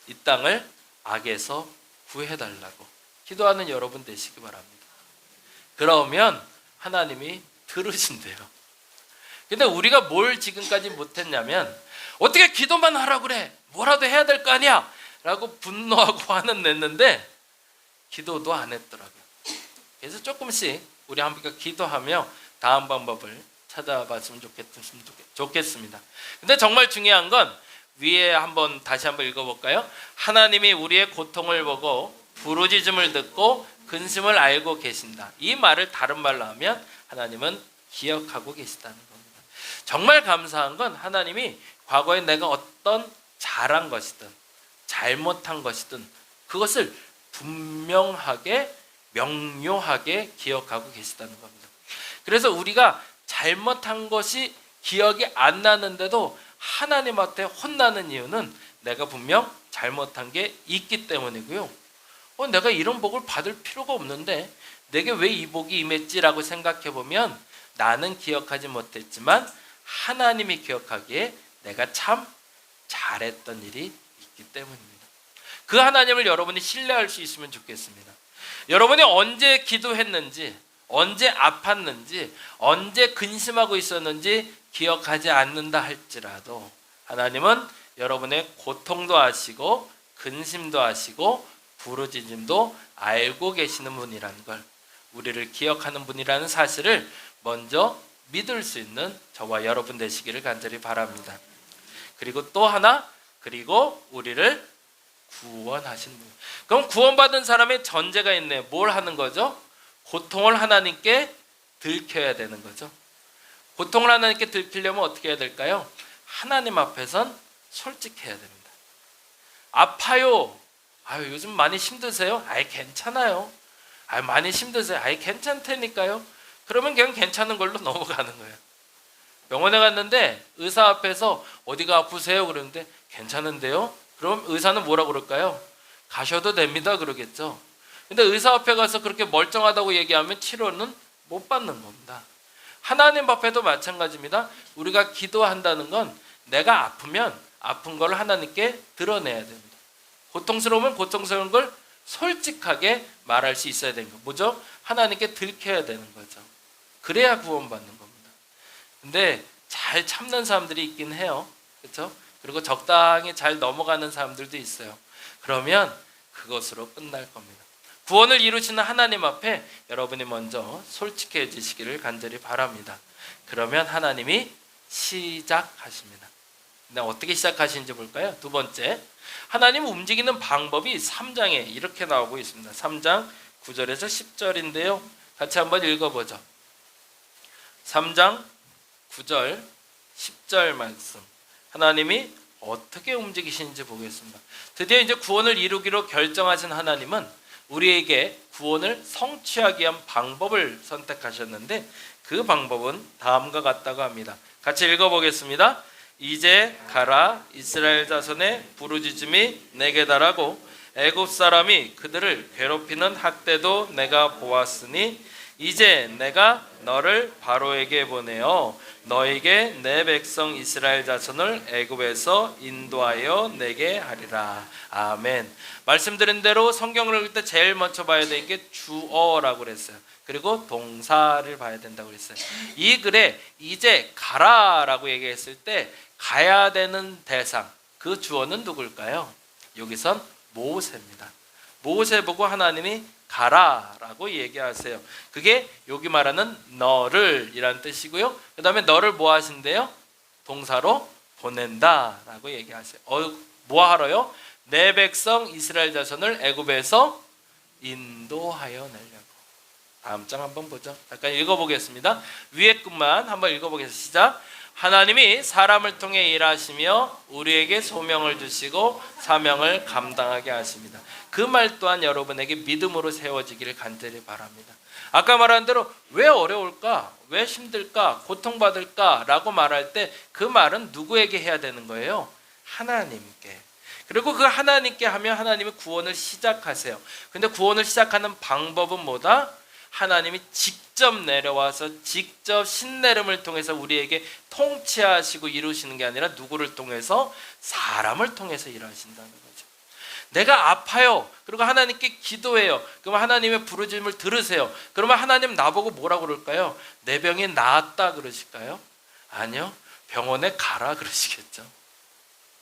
이 땅을 악에서 구해달라고 기도하는 여러분 되시기 바랍니다. 그러면 하나님이 들으신대요. 근데 우리가 뭘 지금까지 못했냐면, 어떻게 기도만 하라고 그래, 뭐라도 해야 될 거 아니야 라고 분노하고 화는 냈는데 기도도 안 했더라고요. 그래서 조금씩 우리 함께 기도하며 다음 방법을 찾아봤으면 좋겠습니다. 근데 정말 중요한 건 위에 다시 한번 읽어볼까요? 하나님이 우리의 고통을 보고 부르짖음을 듣고 근심을 알고 계신다. 이 말을 다른 말로 하면 하나님은 기억하고 계시다는 겁니다. 정말 감사한 건 하나님이 과거에 내가 어떤 잘한 것이든 잘못한 것이든 그것을 분명하게 명료하게 기억하고 계시다는 겁니다. 그래서 우리가 잘못한 것이 기억이 안 나는데도 하나님 앞에 혼나는 이유는 내가 분명 잘못한 게 있기 때문이고요. 내가 이런 복을 받을 필요가 없는데 내게 왜 이 복이 임했지라고 생각해 보면 나는 기억하지 못했지만 하나님이 기억하기에 내가 참 잘했던 일이 있기 때문입니다. 그 하나님을 여러분이 신뢰할 수 있으면 좋겠습니다. 여러분이 언제 기도했는지, 언제 아팠는지, 언제 근심하고 있었는지 기억하지 않는다 할지라도 하나님은 여러분의 고통도 아시고 근심도 아시고 부르짖음도 알고 계시는 분이라는 걸, 우리를 기억하는 분이라는 사실을 먼저 믿을 수 있는 저와 여러분 되시기를 간절히 바랍니다. 그리고 또 하나, 그리고 우리를 구원하신 분. 그럼 구원받은 사람의 전제가 있네요. 뭘 하는 거죠? 고통을 하나님께 들켜야 되는 거죠. 고통을 하나님께 들키려면 어떻게 해야 될까요? 하나님 앞에선 솔직해야 됩니다. 아파요. 요즘 많이 힘드세요? 괜찮아요. 많이 힘드세요? 괜찮다니까요. 그러면 그냥 괜찮은 걸로 넘어가는 거예요. 병원에 갔는데 의사 앞에서 어디가 아프세요? 그러는데 괜찮은데요? 그럼 의사는 뭐라 그럴까요? 가셔도 됩니다 그러겠죠. 근데 의사 앞에 가서 그렇게 멀쩡하다고 얘기하면 치료는 못 받는 겁니다. 하나님 앞에도 마찬가지입니다. 우리가 기도한다는 건 내가 아프면 아픈 걸 하나님께 드러내야 됩니다. 고통스러우면 고통스러운 걸 솔직하게 말할 수 있어야 되는 거. 뭐죠? 하나님께 들켜야 되는 거죠. 그래야 구원받는 겁니다. 근데 잘 참는 사람들이 있긴 해요. 그렇죠? 그리고 적당히 잘 넘어가는 사람들도 있어요. 그러면 그것으로 끝날 겁니다. 구원을 이루시는 하나님 앞에 여러분이 먼저 솔직해지시기를 간절히 바랍니다. 그러면 하나님이 시작하십니다. 근데 어떻게 시작하시는지 볼까요? 두 번째, 하나님 움직이는 방법이 3장에 이렇게 나오고 있습니다. 3장 9절에서 10절인데요. 같이 한번 읽어보죠. 3장 9절 10절 말씀, 하나님이 어떻게 움직이시는지 보겠습니다. 드디어 이제 구원을 이루기로 결정하신 하나님은 우리에게 구원을 성취하기 위한 방법을 선택하셨는데, 그 방법은 다음과 같다고 합니다. 같이 읽어보겠습니다. 이제 가라, 이스라엘 자손의 부르짖음이 내게 달하고 애굽 사람이 그들을 괴롭히는 학대도 내가 보았으니 이제 내가 너를 바로에게 보내어 너에게 내 백성 이스라엘 자손을 애굽에서 인도하여 내게 하리라. 아멘. 말씀드린 대로 성경을 읽을 때 제일 먼저 봐야 되는 게 주어라고 그랬어요. 그리고 동사를 봐야 된다고 그랬어요. 이 글에 이제 가라라고 얘기했을 때 가야 되는 대상, 그 주어는 누굴까요? 여기선 모세입니다. 모세 보고 하나님이 가라라고 얘기하세요. 그게 여기 말하는 너를 이라는 뜻이고요. 그 다음에 너를 뭐 하신대요? 동사로 보낸다라고 얘기하세요. 뭐 하러요? 내 백성 이스라엘 자손을 애굽에서 인도하여 내려고. 다음 장 한번 보죠. 잠깐 읽어보겠습니다. 위에 끝만 한번 읽어보겠습니다. 시작. 하나님이 사람을 통해 일하시며 우리에게 소명을 주시고 사명을 감당하게 하십니다. 그 말 또한 여러분에게 믿음으로 세워지기를 간절히 바랍니다. 아까 말한 대로 왜 어려울까? 왜 힘들까? 고통받을까? 라고 말할 때 그 말은 누구에게 해야 되는 거예요? 하나님께. 그리고 그 하나님께 하면 하나님이 구원을 시작하세요. 근데 구원을 시작하는 방법은 뭐다? 하나님이 직접 내려와서 직접 신내림을 통해서 우리에게 통치하시고 이루시는 게 아니라 누구를 통해서? 사람을 통해서 일하신다는 거죠. 내가 아파요. 그리고 하나님께 기도해요. 그러면 하나님의 부르짖음을 들으세요. 그러면 하나님 나보고 뭐라고 그럴까요? 내 병이 나았다 그러실까요? 아니요. 병원에 가라 그러시겠죠.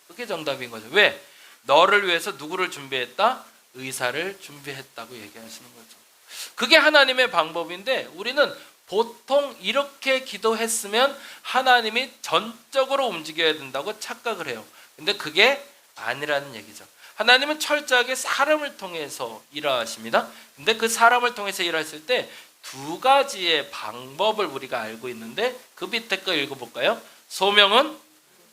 그게 정답인 거죠. 왜? 너를 위해서 누구를 준비했다? 의사를 준비했다고 얘기하시는 거죠. 그게 하나님의 방법인데 우리는 보통 이렇게 기도했으면 하나님이 전적으로 움직여야 된다고 착각을 해요. 근데 그게 아니라는 얘기죠. 하나님은 철저하게 사람을 통해서 일하십니다. 근데 그 사람을 통해서 일하실 때 두 가지의 방법을 우리가 알고 있는데 그 밑에 거 읽어볼까요? 소명은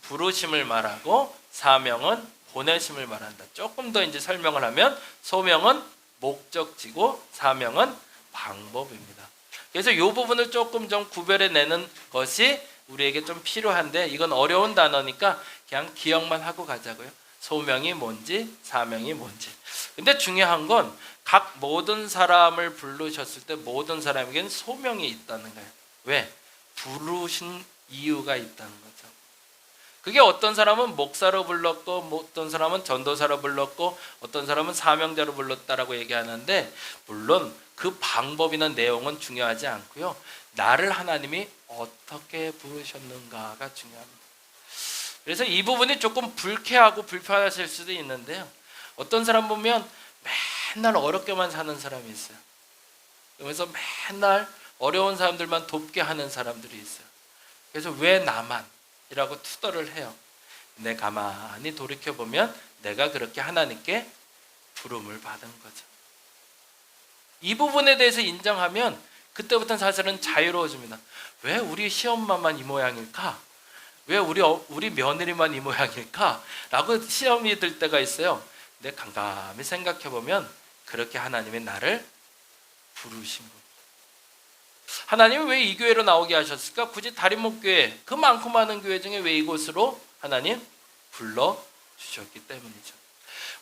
부르심을 말하고 사명은 보내심을 말한다. 조금 더 이제 설명을 하면 소명은 목적지고 사명은 방법입니다. 그래서 이 부분을 조금 좀 구별해내는 것이 우리에게 좀 필요한데 이건 어려운 단어니까 그냥 기억만 하고 가자고요. 소명이 뭔지 사명이 뭔지. 근데 중요한 건 각 모든 사람을 부르셨을 때 모든 사람에게는 소명이 있다는 거예요. 왜? 부르신 이유가 있다는 거죠. 그게 어떤 사람은 목사로 불렀고 어떤 사람은 전도사로 불렀고 어떤 사람은 사명자로 불렀다라고 얘기하는데 물론 그 방법이나 내용은 중요하지 않고요. 나를 하나님이 어떻게 부르셨는가가 중요합니다. 그래서 이 부분이 조금 불쾌하고 불편하실 수도 있는데요. 어떤 사람 보면 맨날 어렵게만 사는 사람이 있어요. 그래서 맨날 어려운 사람들만 돕게 하는 사람들이 있어요. 그래서 왜 나만? 이라고 투덜을 해요. 근데 가만히 돌이켜보면 내가 그렇게 하나님께 부름을 받은 거죠. 이 부분에 대해서 인정하면 그때부터는 사실은 자유로워집니다. 왜 우리 시엄마만 이 모양일까? 왜 우리 며느리만 이 모양일까? 라고 시험이 들 때가 있어요. 근데 깜깜히 생각해보면 그렇게 하나님이 나를 부르신 거예요. 하나님이 왜 이 교회로 나오게 하셨을까? 굳이 다림목교회 그 많고 많은 교회 중에 왜 이곳으로 하나님 불러주셨기 때문이죠.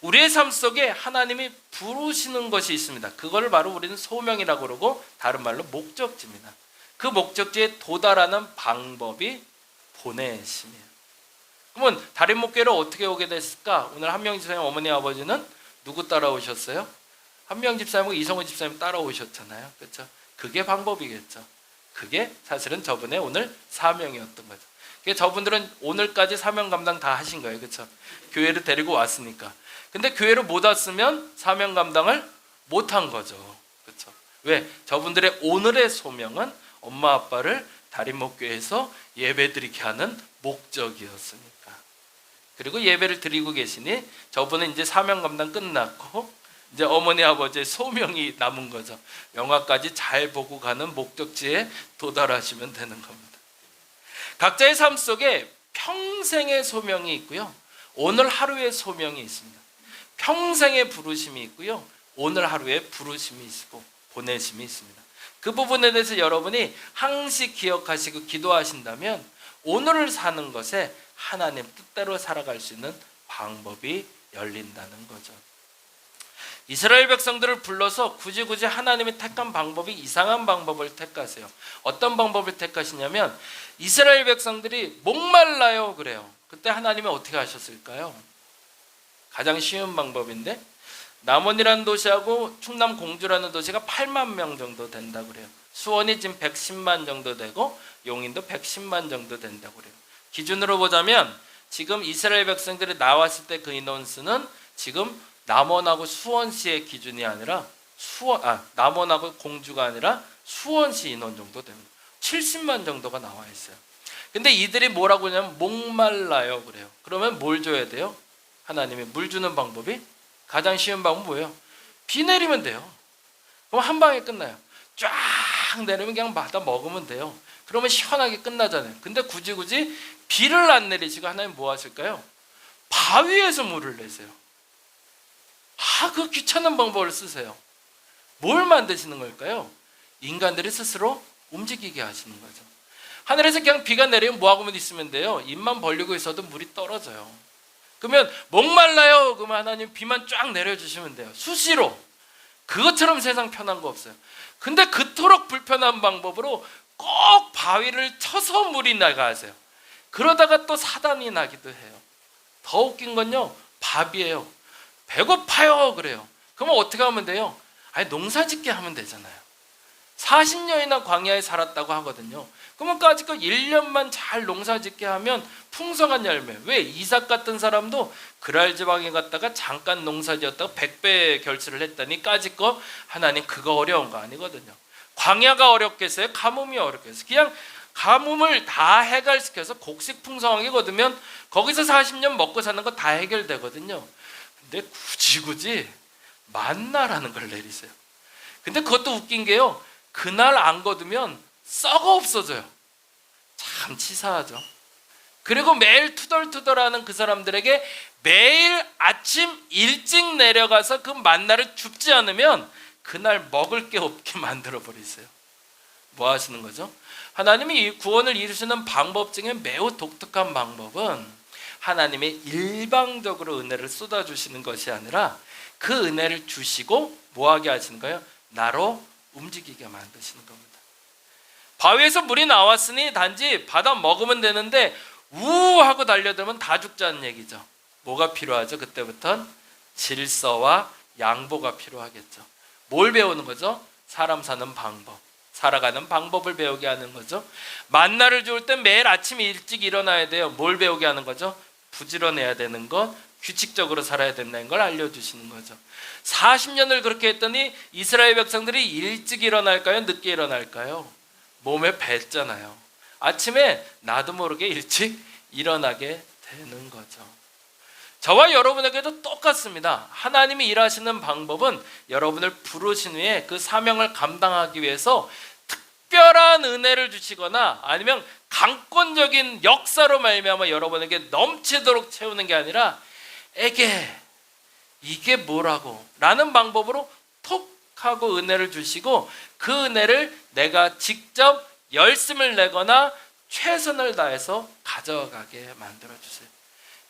우리의 삶 속에 하나님이 부르시는 것이 있습니다. 그걸 바로 우리는 소명이라고 그러고 다른 말로 목적지입니다. 그 목적지에 도달하는 방법이 보내심이에요. 그러면 다림목교회로 어떻게 오게 됐을까? 오늘 한명 집사님 어머니 아버지는 누구 따라오셨어요? 한명 집사님하고 이성우 집사님 따라오셨잖아요. 그렇죠? 그게 방법이겠죠. 그게 사실은 저분의 오늘 사명이었던 거죠. 그러니까 저분들은 오늘까지 사명 감당 다 하신 거예요. 그렇죠? 교회를 데리고 왔으니까. 근데 교회를 못 왔으면 사명 감당을 못 한 거죠. 그렇죠? 왜? 저분들의 오늘의 소명은 엄마 아빠를 다림목교회에서 예배드리게 하는 목적이었으니까. 그리고 예배를 드리고 계시니 저분은 이제 사명 감당 끝났고 이제 어머니 아버지의 소명이 남은 거죠. 영화까지 잘 보고 가는 목적지에 도달하시면 되는 겁니다. 각자의 삶 속에 평생의 소명이 있고요, 오늘 하루의 소명이 있습니다. 평생의 부르심이 있고요, 오늘 하루의 부르심이 있고 보내심이 있습니다. 그 부분에 대해서 여러분이 항시 기억하시고 기도하신다면 오늘을 사는 것에 하나님 뜻대로 살아갈 수 있는 방법이 열린다는 거죠. 이스라엘 백성들을 불러서 굳이 하나님이 택한 방법이 이상한 방법을 택하세요. 어떤 방법을 택하시냐면 이스라엘 백성들이 목말라요 그래요. 그때 하나님이 어떻게 하셨을까요? 가장 쉬운 방법인데, 남원이라는 도시하고 충남 공주라는 도시가 8만 명 정도 된다고 그래요. 수원이 지금 110만 정도 되고 용인도 110만 정도 된다고 그래요. 기준으로 보자면 지금 이스라엘 백성들이 나왔을 때 그 인원수는 지금 남원하고 수원시의 기준이 아니라 남원하고 공주가 아니라 수원시 인원 정도 됩니다. 70만 정도가 나와 있어요. 근데 이들이 뭐라고 하냐면 목말라요 그래요. 그러면 뭘 줘야 돼요? 하나님이 물 주는 방법이 가장 쉬운 방법은 뭐예요? 비 내리면 돼요. 그럼 한 방에 끝나요. 쫙 내리면 그냥 받아 먹으면 돼요. 그러면 시원하게 끝나잖아요. 근데 굳이 비를 안 내리시고 하나님 뭐 하실까요? 바위에서 물을 내세요. 그 귀찮은 방법을 쓰세요. 뭘 만드시는 걸까요? 인간들이 스스로 움직이게 하시는 거죠. 하늘에서 그냥 비가 내리면 뭐하고만 있으면 돼요? 입만 벌리고 있어도 물이 떨어져요. 그러면 목말라요 그러면 하나님 비만 쫙 내려주시면 돼요. 수시로. 그것처럼 세상 편한 거 없어요. 근데 그토록 불편한 방법으로 꼭 바위를 쳐서 물이 나게 하세요. 그러다가 또 사단이 나기도 해요. 더 웃긴 건요, 밥이에요. 배고파요 그래요. 그러면 어떻게 하면 돼요? 농사 짓게 하면 되잖아요. 40년이나 광야에 살았다고 하거든요. 그러면 까짓거 1년만 잘 농사 짓게 하면 풍성한 열매. 왜? 이삭 같은 사람도 그랄 지방에 갔다가 잠깐 농사 지었다가 100배 결실을 했다니 까짓거 하나님 그거 어려운 거 아니거든요. 광야가 어렵겠어요? 가뭄이 어렵겠어요? 그냥 가뭄을 다 해결시켜서 곡식 풍성하게 거두면 거기서 40년 먹고 사는 거 다 해결되거든요. 근데 굳이 만나라는 걸 내리세요. 근데 그것도 웃긴 게요, 그날 안 거두면 썩어 없어져요. 참 치사하죠. 그리고 매일 투덜투덜하는 그 사람들에게 매일 아침 일찍 내려가서 그 만나를 줍지 않으면 그날 먹을 게 없게 만들어 버리세요. 뭐 하시는 거죠? 하나님이 이 구원을 이루시는 방법 중에 매우 독특한 방법은 하나님이 일방적으로 은혜를 쏟아주시는 것이 아니라 그 은혜를 주시고 뭐하게 하시는 거예요? 나로 움직이게 만드시는 겁니다. 바위에서 물이 나왔으니 단지 받아 먹으면 되는데 우 하고 달려들면 다 죽자는 얘기죠. 뭐가 필요하죠? 그때부터는 질서와 양보가 필요하겠죠. 뭘 배우는 거죠? 사람 사는 방법, 살아가는 방법을 배우게 하는 거죠. 만나를 주울 때 매일 아침 일찍 일어나야 돼요. 뭘 배우게 하는 거죠? 부지런해야 되는 것, 규칙적으로 살아야 된다는 걸 알려주시는 거죠. 40년을 그렇게 했더니 이스라엘 백성들이 일찍 일어날까요? 늦게 일어날까요? 몸에 뱄잖아요. 아침에 나도 모르게 일찍 일어나게 되는 거죠. 저와 여러분에게도 똑같습니다. 하나님이 일하시는 방법은 여러분을 부르신 후에 그 사명을 감당하기 위해서 특별한 은혜를 주시거나 아니면 강권적인 역사로 말미암아 여러분에게 넘치도록 채우는 게 아니라 이게 뭐라고 라는 방법으로 톡 하고 은혜를 주시고 그 은혜를 내가 직접 열심을 내거나 최선을 다해서 가져가게 만들어 주세요.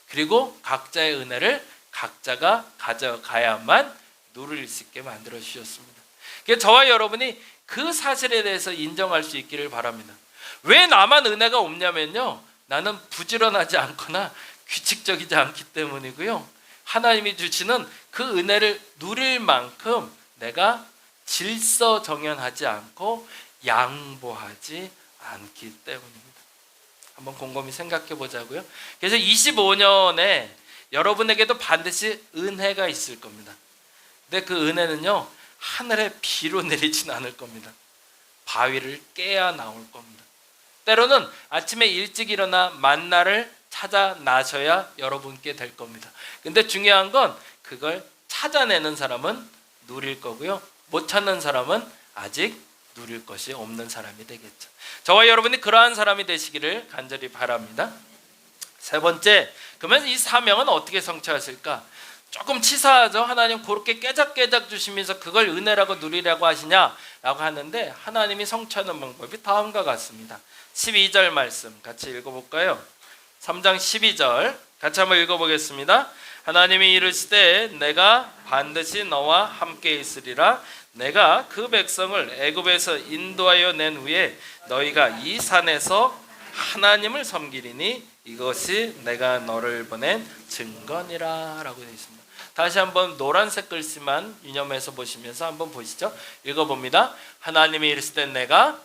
그리고 각자의 은혜를 각자가 가져가야만 누릴 수 있게 만들어 주셨습니다. 그래서 저와 여러분이 그 사실에 대해서 인정할 수 있기를 바랍니다. 왜 나만 은혜가 없냐면요, 나는 부지런하지 않거나 규칙적이지 않기 때문이고요, 하나님이 주시는 그 은혜를 누릴 만큼 내가 질서정연하지 않고 양보하지 않기 때문입니다. 한번 곰곰이 생각해 보자고요. 그래서 25년에 여러분에게도 반드시 은혜가 있을 겁니다. 근데 그 은혜는요, 하늘의 비로 내리진 않을 겁니다. 바위를 깨야 나올 겁니다. 때로는 아침에 일찍 일어나 만나를 찾아 나셔야 여러분께 될 겁니다. 근데 중요한 건 그걸 찾아내는 사람은 누릴 거고요. 못 찾는 사람은 아직 누릴 것이 없는 사람이 되겠죠. 저와 여러분이 그러한 사람이 되시기를 간절히 바랍니다. 세 번째, 그러면 이 사명은 어떻게 성취하실까? 조금 치사하죠. 하나님 그렇게 깨작깨작 주시면서 그걸 은혜라고 누리라고 하시냐라고 하는데 하나님이 성취하는 방법이 다음과 같습니다. 12절 말씀 같이 읽어볼까요? 3장 12절 같이 한번 읽어보겠습니다. 하나님이 이르시되 내가 반드시 너와 함께 있으리라. 내가 그 백성을 애굽에서 인도하여 낸 후에 너희가 이 산에서 하나님을 섬기리니 이것이 내가 너를 보낸 증거니라 라고 되어 있습니다. 다시 한번 노란색 글씨만 유념해서 보시면서 한번 보시죠. 읽어봅니다. 하나님이 이르시되 내가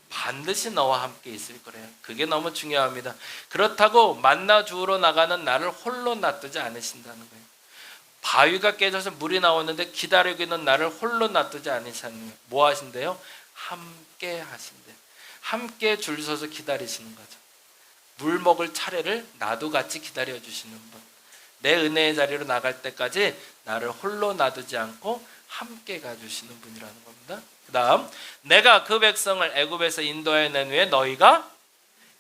반드시 너와 함께 있을 거래요. 그게 너무 중요합니다. 그렇다고 만나 주우러 나가는 나를 홀로 놔두지 않으신다는 거예요. 바위가 깨져서 물이 나오는데 기다리고 있는 나를 홀로 놔두지 않으시는 거예요. 뭐 하신대요? 함께 하신대요. 함께 줄 서서 기다리시는 거죠. 물 먹을 차례를 나도 같이 기다려 주시는 분. 내 은혜의 자리로 나갈 때까지 나를 홀로 놔두지 않고 함께 가주시는 분이라는 겁니다. 그 다음 내가 그 백성을 애굽에서 인도해 낸 후에 너희가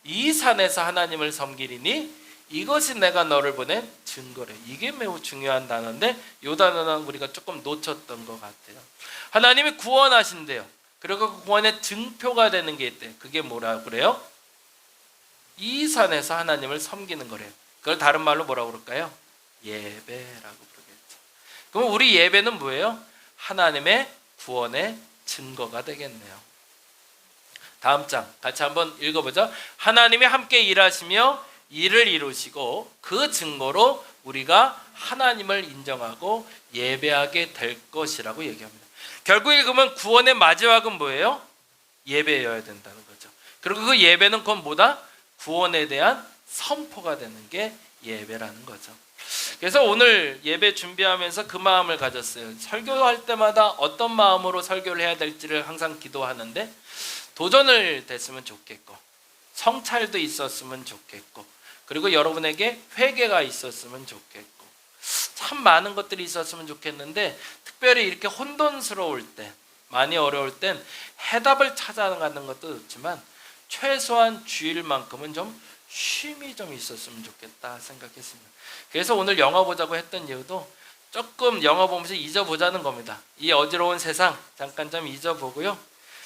이 산에서 하나님을 섬기리니 이것이 내가 너를 보낸 증거래. 이게 매우 중요한 단어인데 이 단어는 우리가 조금 놓쳤던 것 같아요. 하나님이 구원하신대요. 그리고 그 구원의 증표가 되는 게 있대요. 그게 뭐라고 그래요? 이 산에서 하나님을 섬기는 거래요. 그걸 다른 말로 뭐라고 그럴까요? 예배라고 부르겠죠. 그럼 우리 예배는 뭐예요? 하나님의 구원의 증거가 되겠네요. 다음 장 같이 한번 읽어보죠. 하나님이 함께 일하시며 일을 이루시고 그 증거로 우리가 하나님을 인정하고 예배하게 될 것이라고 얘기합니다. 결국 읽으면 구원의 마지막은 뭐예요? 예배여야 된다는 거죠. 그리고 그 예배는 그건 뭐다? 구원에 대한 선포가 되는 게 예배라는 거죠. 그래서 오늘 예배 준비하면서 그 마음을 가졌어요. 설교할 때마다 어떤 마음으로 설교를 해야 될지를 항상 기도하는데 도전을 됐으면 좋겠고 성찰도 있었으면 좋겠고 그리고 여러분에게 회개가 있었으면 좋겠고 참 많은 것들이 있었으면 좋겠는데 특별히 이렇게 혼돈스러울 때 많이 어려울 땐 해답을 찾아가는 것도 좋지만 최소한 주일만큼은 좀 쉼이 좀 있었으면 좋겠다 생각했습니다. 그래서 오늘 영화 보자고 했던 이유도 조금 영화 보면서 잊어보자는 겁니다. 이 어지러운 세상 잠깐 좀 잊어보고요.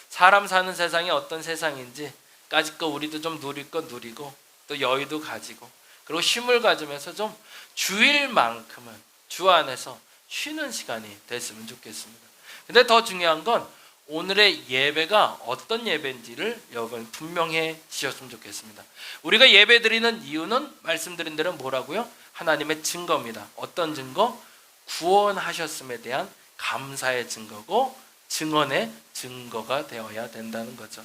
사람 사는 세상이 어떤 세상인지 까짓 거 우리도 좀 누릴 거 누리고 또 여유도 가지고 그리고 쉼을 가지면서 좀 주일만큼은 주 안에서 쉬는 시간이 됐으면 좋겠습니다. 근데 더 중요한 건 오늘의 예배가 어떤 예배인지를 여러분 분명해지셨으면 좋겠습니다. 우리가 예배드리는 이유는 말씀드린 대로 뭐라고요? 하나님의 증거입니다. 어떤 증거? 구원하셨음에 대한 감사의 증거고 증언의 증거가 되어야 된다는 거죠.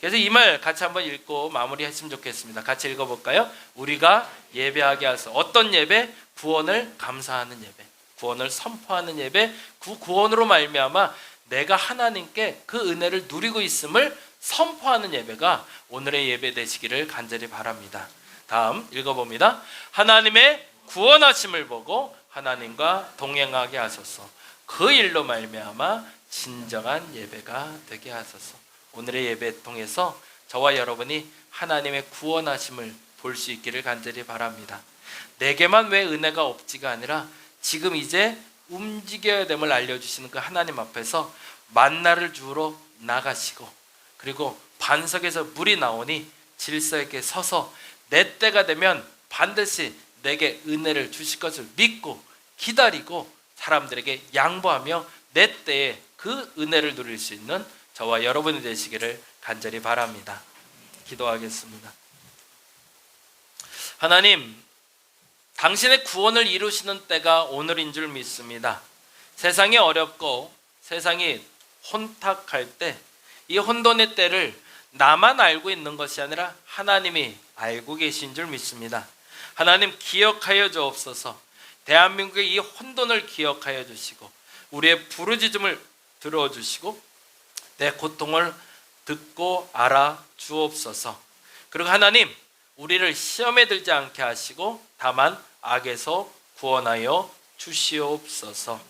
그래서 이 말 같이 한번 읽고 마무리했으면 좋겠습니다. 같이 읽어볼까요? 우리가 예배하게 하소서. 어떤 예배? 구원을 감사하는 예배, 구원을 선포하는 예배, 그 구원으로 말미암아 내가 하나님께 그 은혜를 누리고 있음을 선포하는 예배가 오늘의 예배 되시기를 간절히 바랍니다. 다음 읽어봅니다. 하나님의 구원하심을 보고 하나님과 동행하게 하소서. 그 일로 말미암아 진정한 예배가 되게 하소서. 오늘의 예배 통해서 저와 여러분이 하나님의 구원하심을 볼 수 있기를 간절히 바랍니다. 내게만 왜 은혜가 없지가 아니라 지금 이제 움직여야 됨을 알려주시는 그 하나님 앞에서 만나를 주우러 나가시고 그리고 반석에서 물이 나오니 질서 있게 서서 내 때가 되면 반드시 내게 은혜를 주실 것을 믿고 기다리고 사람들에게 양보하며 내 때에 그 은혜를 누릴 수 있는 저와 여러분이 되시기를 간절히 바랍니다. 기도하겠습니다. 하나님, 당신의 구원을 이루시는 때가 오늘인 줄 믿습니다. 세상이 어렵고 세상이 혼탁할 때 이 혼돈의 때를 나만 알고 있는 것이 아니라 하나님이 알고 계신 줄 믿습니다. 하나님 기억하여 주옵소서. 대한민국의 이 혼돈을 기억하여 주시고 우리의 부르짖음을 들어주시고 내 고통을 듣고 알아 주옵소서. 그리고 하나님 우리를 시험에 들지 않게 하시고 다만 악에서 구원하여 주시옵소서.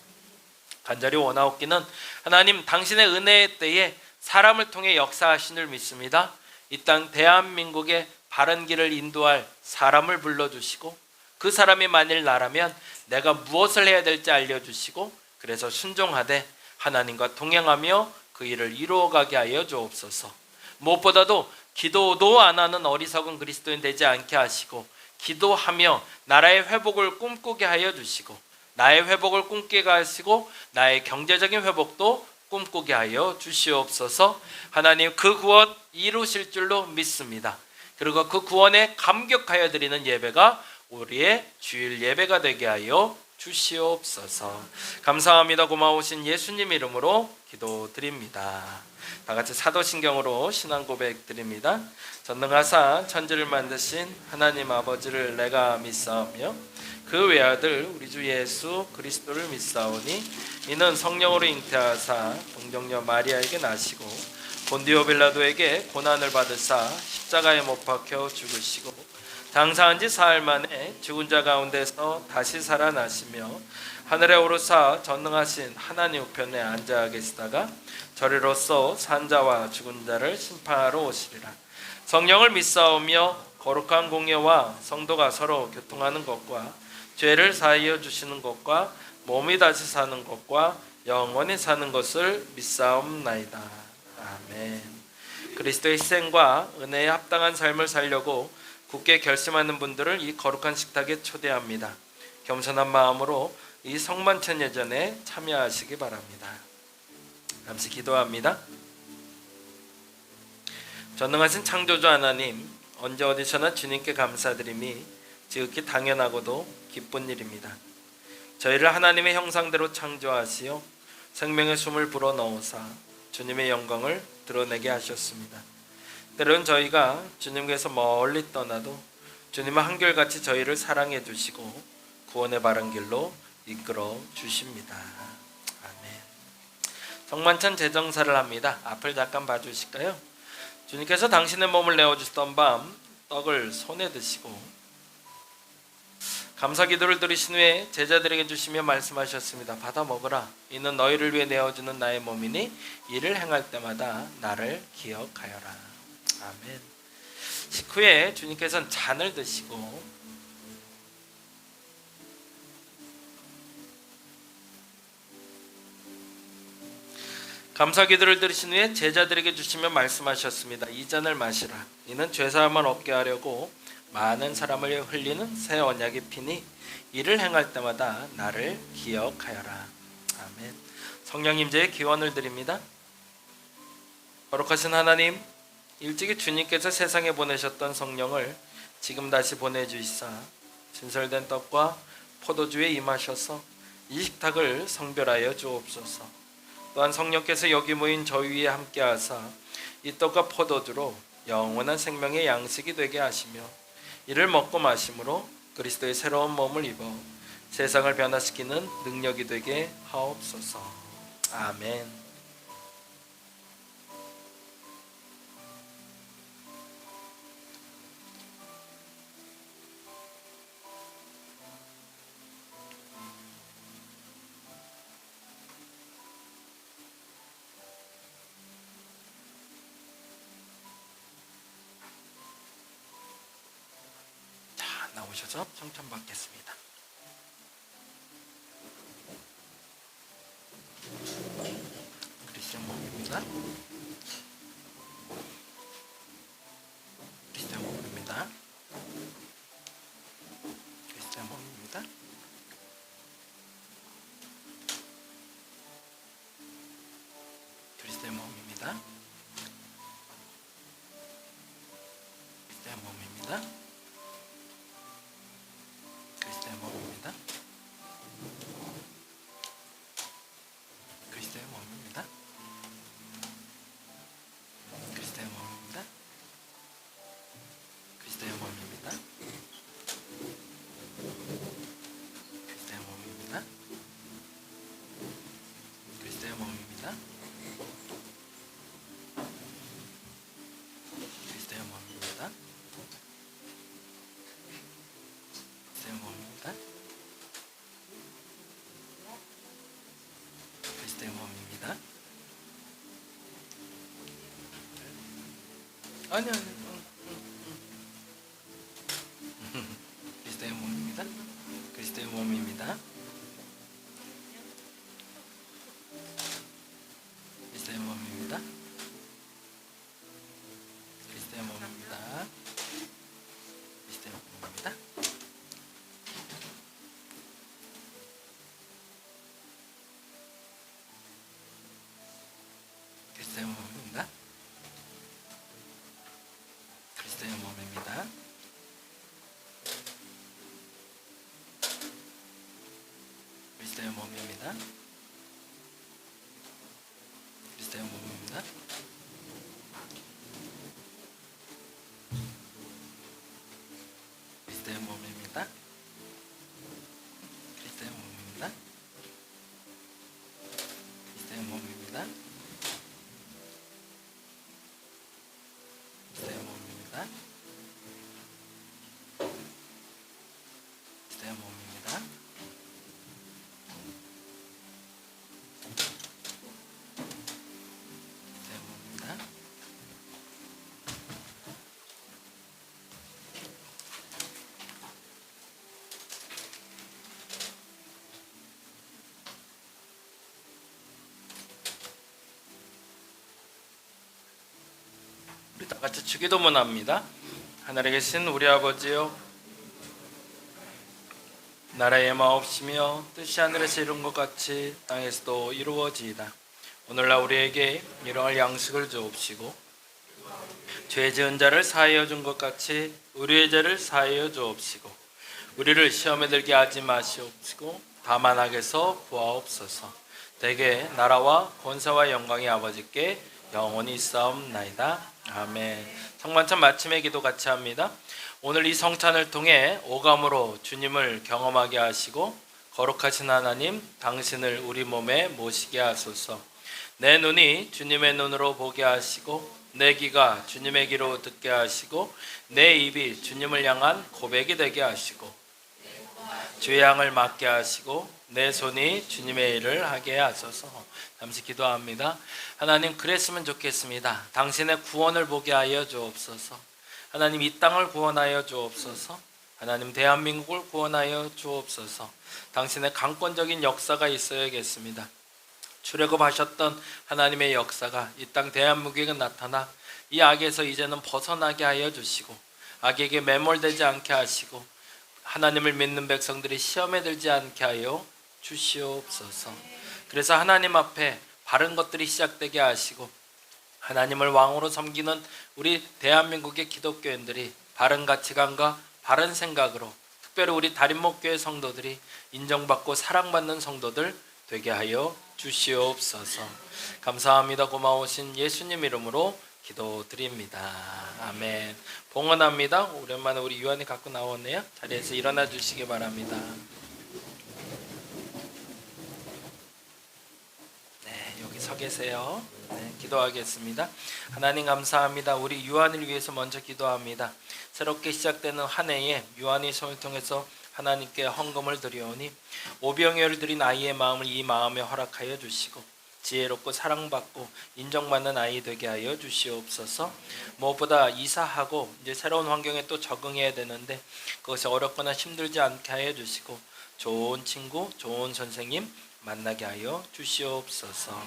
간절히 원하옵기는 하나님 당신의 은혜의 때에 사람을 통해 역사하신 줄 믿습니다. 이 땅 대한민국의 바른 길을 인도할 사람을 불러주시고 그 사람이 만일 나라면 내가 무엇을 해야 될지 알려주시고 그래서 순종하되 하나님과 동행하며 그 일을 이루어가게 하여 주옵소서. 무엇보다도 기도도 안 하는 어리석은 그리스도인 되지 않게 하시고 기도하며 나라의 회복을 꿈꾸게 하여 주시고 나의 회복을 꿈꾸게 하시고 나의 경제적인 회복도 꿈꾸게 하여 주시옵소서. 하나님 그 구원 이루실 줄로 믿습니다. 그리고 그 구원에 감격하여 드리는 예배가 우리의 주일 예배가 되게 하여 주시옵소서. 감사합니다. 고마우신 예수님 이름으로 기도드립니다. 다 같이 사도신경으로 신앙 고백 드립니다. 전능하사 천지를 만드신 하나님 아버지를 내가 믿사오며 그 외아들 우리 주 예수 그리스도를 믿사오니 이는 성령으로 잉태하사 동정녀 마리아에게 나시고 본디오 빌라도에게 고난을 받으사 십자가에 못 박혀 죽으시고 장사한 지 사흘 만에 죽은 자 가운데서 다시 살아나시며 하늘에 오르사 전능하신 하나님 우편에 앉아 계시다가 저리로서 산 자와 죽은 자를 심판하러 오시리라. 성령을 믿사오며 거룩한 공예와 성도가 서로 교통하는 것과 죄를 사하여 주시는 것과 몸이 다시 사는 것과 영원히 사는 것을 믿사옵나이다. 아멘. 그리스도의 희생과 은혜에 합당한 삶을 살려고 굳게 결심하는 분들을 이 거룩한 식탁에 초대합니다. 겸손한 마음으로 이 성만찬 예전에 참여하시기 바랍니다. 잠시 기도합니다. 전능하신 창조주 하나님, 언제 어디서나 주님께 감사드림이 지극히 당연하고도 기쁜 일입니다. 저희를 하나님의 형상대로 창조하시어 생명의 숨을 불어넣으사 주님의 영광을 드러내게 하셨습니다. 때로는 저희가 주님께서 멀리 떠나도 주님은 한결같이 저희를 사랑해 주시고 구원의 바른 길로 이끌어 주십니다. 아멘. 성만찬 제정사를 합니다. 앞을 잠깐 봐주실까요? 주님께서 당신의 몸을 내어주시던 밤 떡을 손에 드시고 감사 기도를 드리신 후에 제자들에게 주시며 말씀하셨습니다. 받아 먹으라. 이는 너희를 위해 내어주는 나의 몸이니 이를 행할 때마다 나를 기억하여라. 아멘. 식후에 주님께서는 잔을 드시고 감사 기도를 드리신 후에 제자들에게 주시며 말씀하셨습니다. 이 잔을 마시라. 이는 죄사함을 얻게 하려고 많은 사람을 흘리는 새 언약의 피니 이를 행할 때마다 나를 기억하여라. 아멘. 성령 임재의 기원을 드립니다. 거룩하신 하나님, 일찍이 주님께서 세상에 보내셨던 성령을 지금 다시 보내주시사 진설된 떡과 포도주에 임하셔서 이 식탁을 성별하여 주옵소서. 또한 성령께서 여기 모인 저희 위에 함께하사 이 떡과 포도주로 영원한 생명의 양식이 되게 하시며 이를 먹고 마심으로 그리스도의 새로운 몸을 입어 세상을 변화시키는 능력이 되게 하옵소서. 아멘. 나오셔서 청천받겠습니다. 그리스도의 몸입니다. 그리스도의 몸입니다. 그리스도의 몸입니다. 그리스도의 몸입니다. 그리스도의 몸입니다. 그리스도의 몸입니다. 그리스도의 몸입니다. 아니. 그리스도의 몸입니다. 그리스도의 몸입니다. 그리스도의 몸입니다. 그리스도의 몸입니다. 그리스도의 몸입니다. 그리스도의 몸입니다. 그리스도의 몸입니다. 그리스도의 몸입니다. 그리스도의 몸입니다. 그리스도의 몸입니다. 그리스도의 몸입니다. 그리스도의 몸입니다. 그리스도의 몸입니다. 그리스도의 몸입니다. 그리스도의 몸입니다. 우리 다 같이 주기도문 합니다. 하늘에 계신 우리 아버지요, 나라의 마옵시며 뜻이 하늘에서 이룬 것 같이 땅에서도 이루어지이다. 오늘날 우리에게 일용할 양식을 주옵시고 죄 지은 자를 사하여 준 것 같이 우리의 죄를 사하여 주옵시고 우리를 시험에 들게 하지 마시옵시고 다만 악에서 구하옵소서. 대개 나라와 권세와 영광이 아버지께 영원히 있사옵나이다. 아멘. 성만찬 마침의 기도 같이 합니다. 오늘 이 성찬을 통해 오감으로 주님을 경험하게 하시고 거룩하신 하나님 당신을 우리 몸에 모시게 하소서. 내 눈이 주님의 눈으로 보게 하시고 내 귀가 주님의 귀로 듣게 하시고 내 입이 주님을 향한 고백이 되게 하시고 주의 향을 맡게 하시고 내 손이 주님의 일을 하게 하소서. 잠시 기도합니다. 하나님, 그랬으면 좋겠습니다. 당신의 구원을 보게 하여 주옵소서. 하나님, 이 땅을 구원하여 주옵소서. 하나님, 대한민국을 구원하여 주옵소서. 당신의 강권적인 역사가 있어야겠습니다. 출애굽하셨던 하나님의 역사가 이 땅 대한민국에 나타나 이 악에서 이제는 벗어나게 하여 주시고 악에게 매몰되지 않게 하시고 하나님을 믿는 백성들이 시험에 들지 않게 하여 주시옵소서. 그래서 하나님 앞에 바른 것들이 시작되게 하시고 하나님을 왕으로 섬기는 우리 대한민국의 기독교인들이 바른 가치관과 바른 생각으로 특별히 우리 다림목교회 성도들이 인정받고 사랑받는 성도들 되게 하여 주시옵소서. 감사합니다. 고마우신 예수님 이름으로 기도드립니다. 아멘. 봉헌합니다. 오랜만에 우리 유한이 갖고 나왔네요. 자리에서 일어나 주시기 바랍니다. 네, 여기 서 계세요. 네, 기도하겠습니다. 하나님 감사합니다. 우리 유한을 위해서 먼저 기도합니다. 새롭게 시작되는 한 해에 유한의 손을 통해서 하나님께 헌금을 드리오니 오병이어를 드린 아이의 마음을 이 마음에 허락하여 주시고 지혜롭고 사랑받고 인정받는 아이 되게 하여 주시옵소서. 무엇보다 이사하고 이제 새로운 환경에 또 적응해야 되는데 그것이 어렵거나 힘들지 않게 하여 주시고 좋은 친구, 좋은 선생님 만나게 하여 주시옵소서.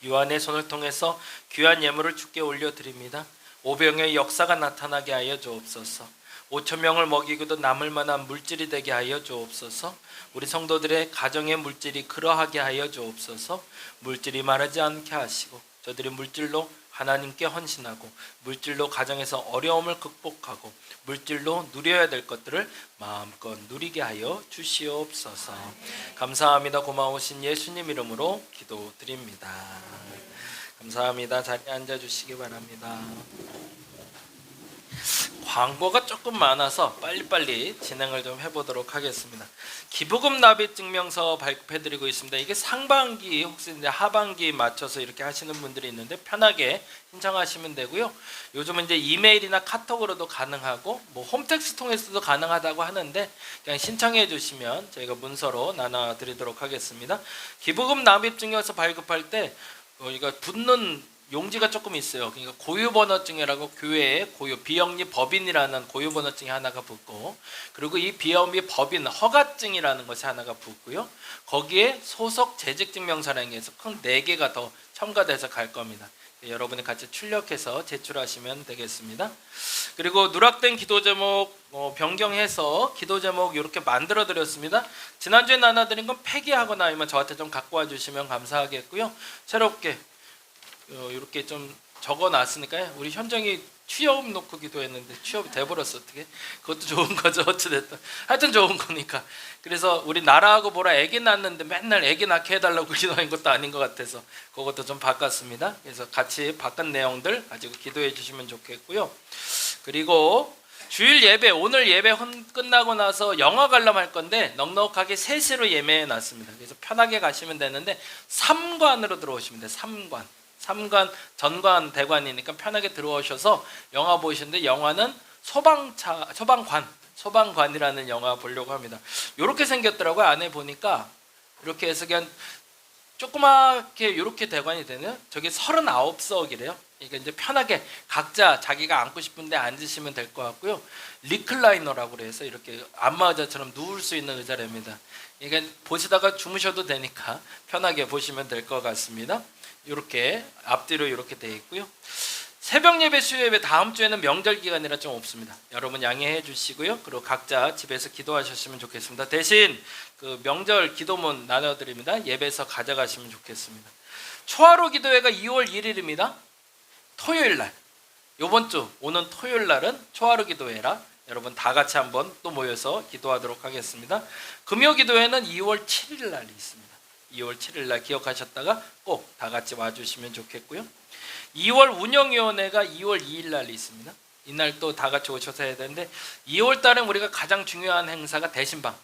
유한의 손을 통해서 귀한 예물을 주께 올려드립니다. 오병의 역사가 나타나게 하여 주옵소서. 5,000명을 먹이고도 남을 만한 물질이 되게 하여 주옵소서. 우리 성도들의 가정의 물질이 그러하게 하여 주옵소서. 물질이 마르지 않게 하시고 저들이 물질로 하나님께 헌신하고 물질로 가정에서 어려움을 극복하고 물질로 누려야 될 것들을 마음껏 누리게 하여 주시옵소서. 감사합니다. 고마우신 예수님 이름으로 기도드립니다. 감사합니다. 자리에 앉아주시기 바랍니다. 광고가 조금 많아서 빨리빨리 진행을 좀 해보도록 하겠습니다. 기부금 납입 증명서 발급해드리고 있습니다. 이게 상반기 혹시 이제 하반기 맞춰서 이렇게 하시는 분들이 있는데 편하게 신청하시면 되고요. 요즘은 이제 이메일이나 카톡으로도 가능하고 뭐 홈택스 통해서도 가능하다고 하는데 그냥 신청해 주시면 저희가 문서로 나눠드리도록 하겠습니다. 기부금 납입 증명서 발급할 때 이거 붙는 용지가 조금 있어요. 그러니까 고유번호증이라고 교회에 고유 비영리 법인이라는 고유번호증이 하나가 붙고, 그리고 이 비영리 법인 허가증이라는 것이 하나가 붙고요. 거기에 소속 재직증명서라는 게 있어서 총 4개가 더 첨가돼서 갈 겁니다. 여러분이 같이 출력해서 제출하시면 되겠습니다. 그리고 누락된 기도 제목 변경해서 기도 제목 이렇게 만들어 드렸습니다. 지난주에 나눠드린 건 폐기하거나 아니면 저한테 좀 갖고 와 주시면 감사하겠고요. 새롭게 이렇게 좀 적어놨으니까요. 우리 현정이 취업 놓고 기도했는데 취업이 돼버렸어. 어떻게? 그것도 좋은 거죠. 어찌됐든 하여튼 좋은 거니까. 그래서 우리 나라하고 보라 애기 낳는데 맨날 애기 낳게 해달라고 기도하는 것도 아닌 것 같아서 그것도 좀 바꿨습니다. 그래서 같이 바꾼 내용들 가지고 기도해 주시면 좋겠고요. 그리고 주일 예배, 오늘 예배 끝나고 나서 영화 관람할 건데 넉넉하게 3시로 예매해 놨습니다. 그래서 편하게 가시면 되는데 3관으로 들어오시면 돼요. 3관, 전관, 대관이니까 편하게 들어오셔서 영화 보시는데, 영화는 소방관이라는 영화 보려고 합니다. 이렇게 생겼더라고요. 안에 보니까 이렇게 해서 그냥 조그맣게 이렇게 대관이 되는, 저게 39석이래요. 그러니까 이제 편하게 각자 자기가 앉고 싶은데 앉으시면 될 것 같고요. 리클라이너라고 그래서 이렇게 안마의자처럼 누울 수 있는 의자랍니다. 그러니까 보시다가 주무셔도 되니까 편하게 보시면 될 것 같습니다. 이렇게 앞뒤로 이렇게 되어 있고요. 새벽 예배, 수요 예배 다음 주에는 명절 기간이라 좀 없습니다. 여러분 양해해 주시고요. 그리고 각자 집에서 기도하셨으면 좋겠습니다. 대신 그 명절 기도문 나눠드립니다. 예배에서 가져가시면 좋겠습니다. 초하루 기도회가 2월 1일입니다. 토요일 날, 이번 주 오는 토요일 날은 초하루 기도회라 여러분 다 같이 한번 또 모여서 기도하도록 하겠습니다. 금요 기도회는 2월 7일 날 있습니다. 2월 7일 날 기억하셨다가 꼭 다 같이 와주시면 좋겠고요. 2월 운영위원회가 2월 2일 날 있습니다. 이날 또 다 같이 오셔서 해야 되는데, 2월 달은 우리가 가장 중요한 행사가 대신방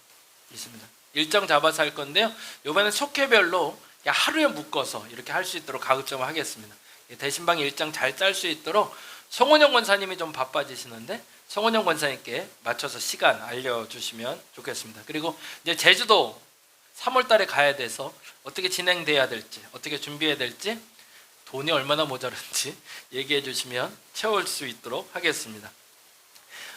있습니다. 일정 잡아서 할 건데요. 이번에 속회별로 하루에 묶어서 이렇게 할 수 있도록 가급적으로 하겠습니다. 대신방 일정 잘 짤 수 있도록 송원영 권사님이 좀 바빠지시는데 송원영 권사님께 맞춰서 시간 알려주시면 좋겠습니다. 그리고 이제 제주도 3월 달에 가야 돼서 어떻게 진행돼야 될지, 어떻게 준비해야 될지, 돈이 얼마나 모자른지 얘기해 주시면 채울 수 있도록 하겠습니다.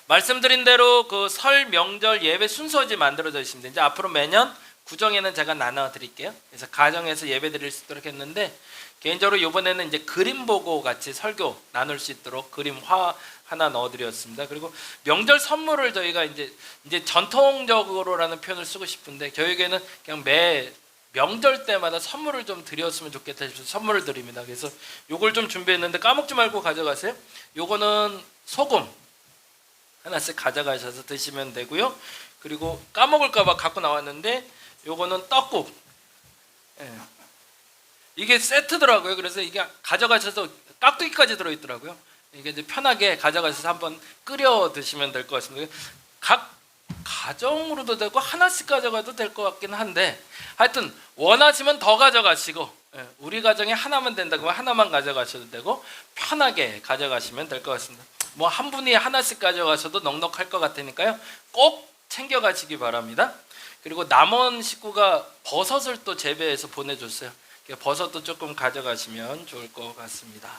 말씀드린 대로 그 설 명절 예배 순서지 만들어져 있습니다. 이제 앞으로 매년 구정에는 제가 나눠 드릴게요. 그래서 가정에서 예배 드릴 수 있도록 했는데, 개인적으로 이번에는 이제 그림 보고 같이 설교 나눌 수 있도록 그림화 하나 넣어드렸습니다. 그리고 명절 선물을 저희가 이제 전통적으로라는 표현을 쓰고 싶은데, 저에게는 그냥 매 명절 때마다 선물을 좀 드렸으면 좋겠다 해서 선물을 드립니다. 그래서 요걸 좀 준비했는데 까먹지 말고 가져가세요. 요거는 소금 하나씩 가져가셔서 드시면 되고요. 그리고 까먹을까봐 갖고 나왔는데 요거는 떡국. 이게 세트더라고요. 그래서 이게 가져가셔서 깍두기까지 들어있더라고요. 이게 이제 편하게 가져가셔서 한번 끓여 드시면 될 것 같습니다. 각 가정으로도 되고 하나씩 가져가도 될 것 같긴 한데, 하여튼 원하시면 더 가져가시고, 우리 가정에 하나만 된다고 하나만 가져가셔도 되고 편하게 가져가시면 될 것 같습니다. 뭐 한 분이 하나씩 가져가셔도 넉넉할 것 같으니까요. 꼭 챙겨가시기 바랍니다. 그리고 남은 식구가 버섯을 또 재배해서 보내줬어요. 버섯도 조금 가져가시면 좋을 것 같습니다.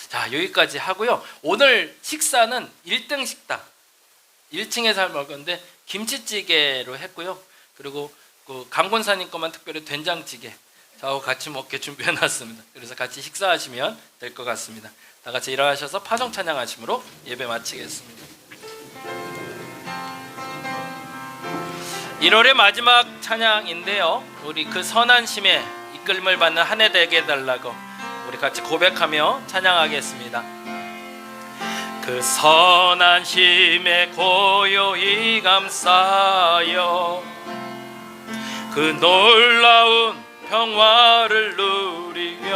자, 여기까지 하고요. 오늘 식사는 1등 식당 1층에서 먹을 건데 김치찌개로 했고요. 그리고 그 강권사님 것만 특별히 된장찌개 저하고 같이 먹게 준비해놨습니다. 그래서 같이 식사하시면 될 것 같습니다. 다 같이 일어나셔서 파종 찬양하심으로 예배 마치겠습니다. 1월의 마지막 찬양인데요. 우리 그 선한 심에 이끌림을 받는 한 해 되게 해달라고 우리 같이 고백하며 찬양하겠습니다. 그 선한 심에 고요히 감싸여 그 놀라운 평화를 누리며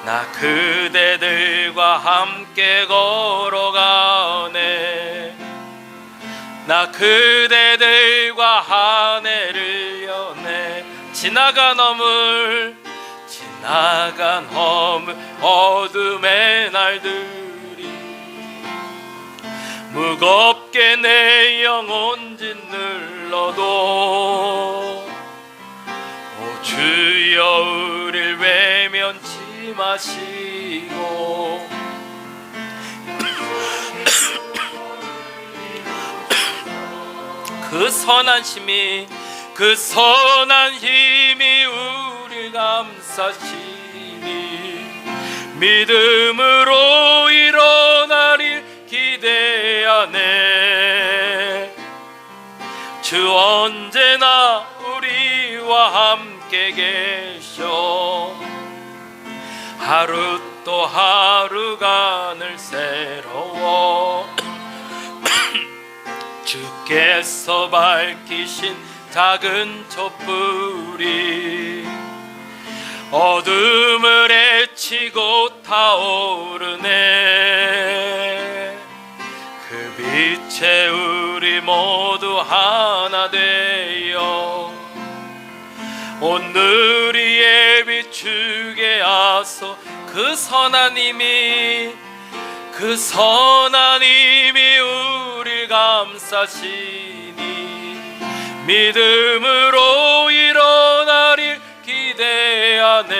나 그대들과 함께 걸어가네. 나 그대들과 한 해를 여네. 지나간 허물 어둠의 날들이 무겁게 내 영혼 짓눌러도 오 주여 우릴 외면 마시고 그 선한 힘이 우리를 감싸시니 믿음으로 일어나릴 기대하네. 주 언제나 우리와 함께 계셔 하루 또 하루가 늘 새로워 주께서 밝히신 작은 촛불이 어둠을 헤치고 타오르네. 그 빛에 우리 모두 하나 되어 오늘이 비추게 하소. 그 선한 힘이 우릴 감싸시니 믿음으로 일어나릴 기대하네.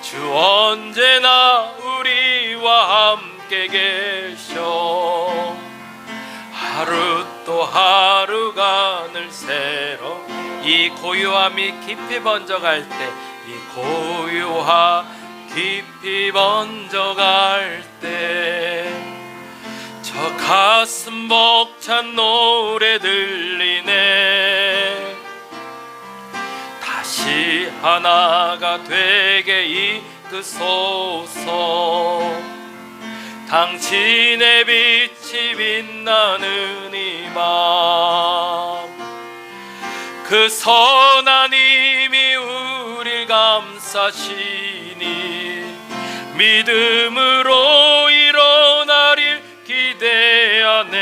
주 언제나 우리와 함께 계셔 하루 또 하루가 늘 새로. 이 고요함이 깊이 번져갈 때, 이 고요함 깊이 번져갈 때 저 가슴 벅찬 노래 들리네. 다시 하나가 되게 이끄소서. 당신의 빛이 빛나는 이 밤 그 선한 힘이 우릴 감싸시니 믿음으로 일어나릴 기대하네.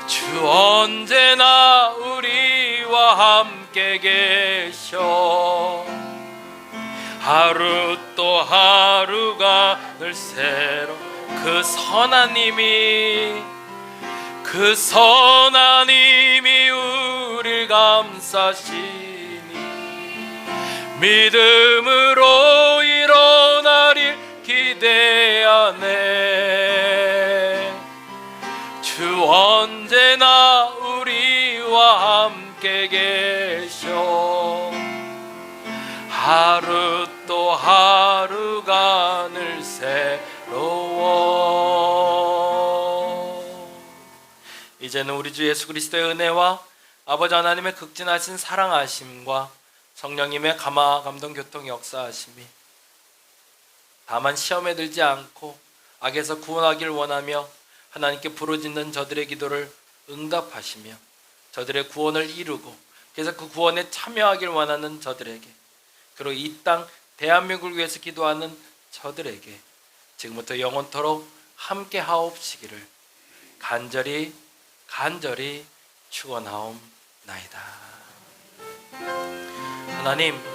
주 언제나 우리와 함께 계셔 하루 또 하루가 늘 새로. 그 선한 힘이 우릴 감싸시니 믿음으로 일어나릴 기대하네. 주 언제나 우리와 함께 계셔 하루 또 하루가 늘 새로워. 이제는 우리 주 예수 그리스도의 은혜와 아버지 하나님의 극진하신 사랑하심과 성령님의 감화 감동 교통 역사하심이 다만 시험에 들지 않고 악에서 구원하기를 원하며 하나님께 부르짖는 저들의 기도를 응답하시며 저들의 구원을 이루고 그래서 그 구원에 참여하기를 원하는 저들에게, 그리고 이 땅 대한민국을 위해서 기도하는 저들에게 지금부터 영원토록 함께 하옵시기를 간절히 축원하옵나이다. 하나님,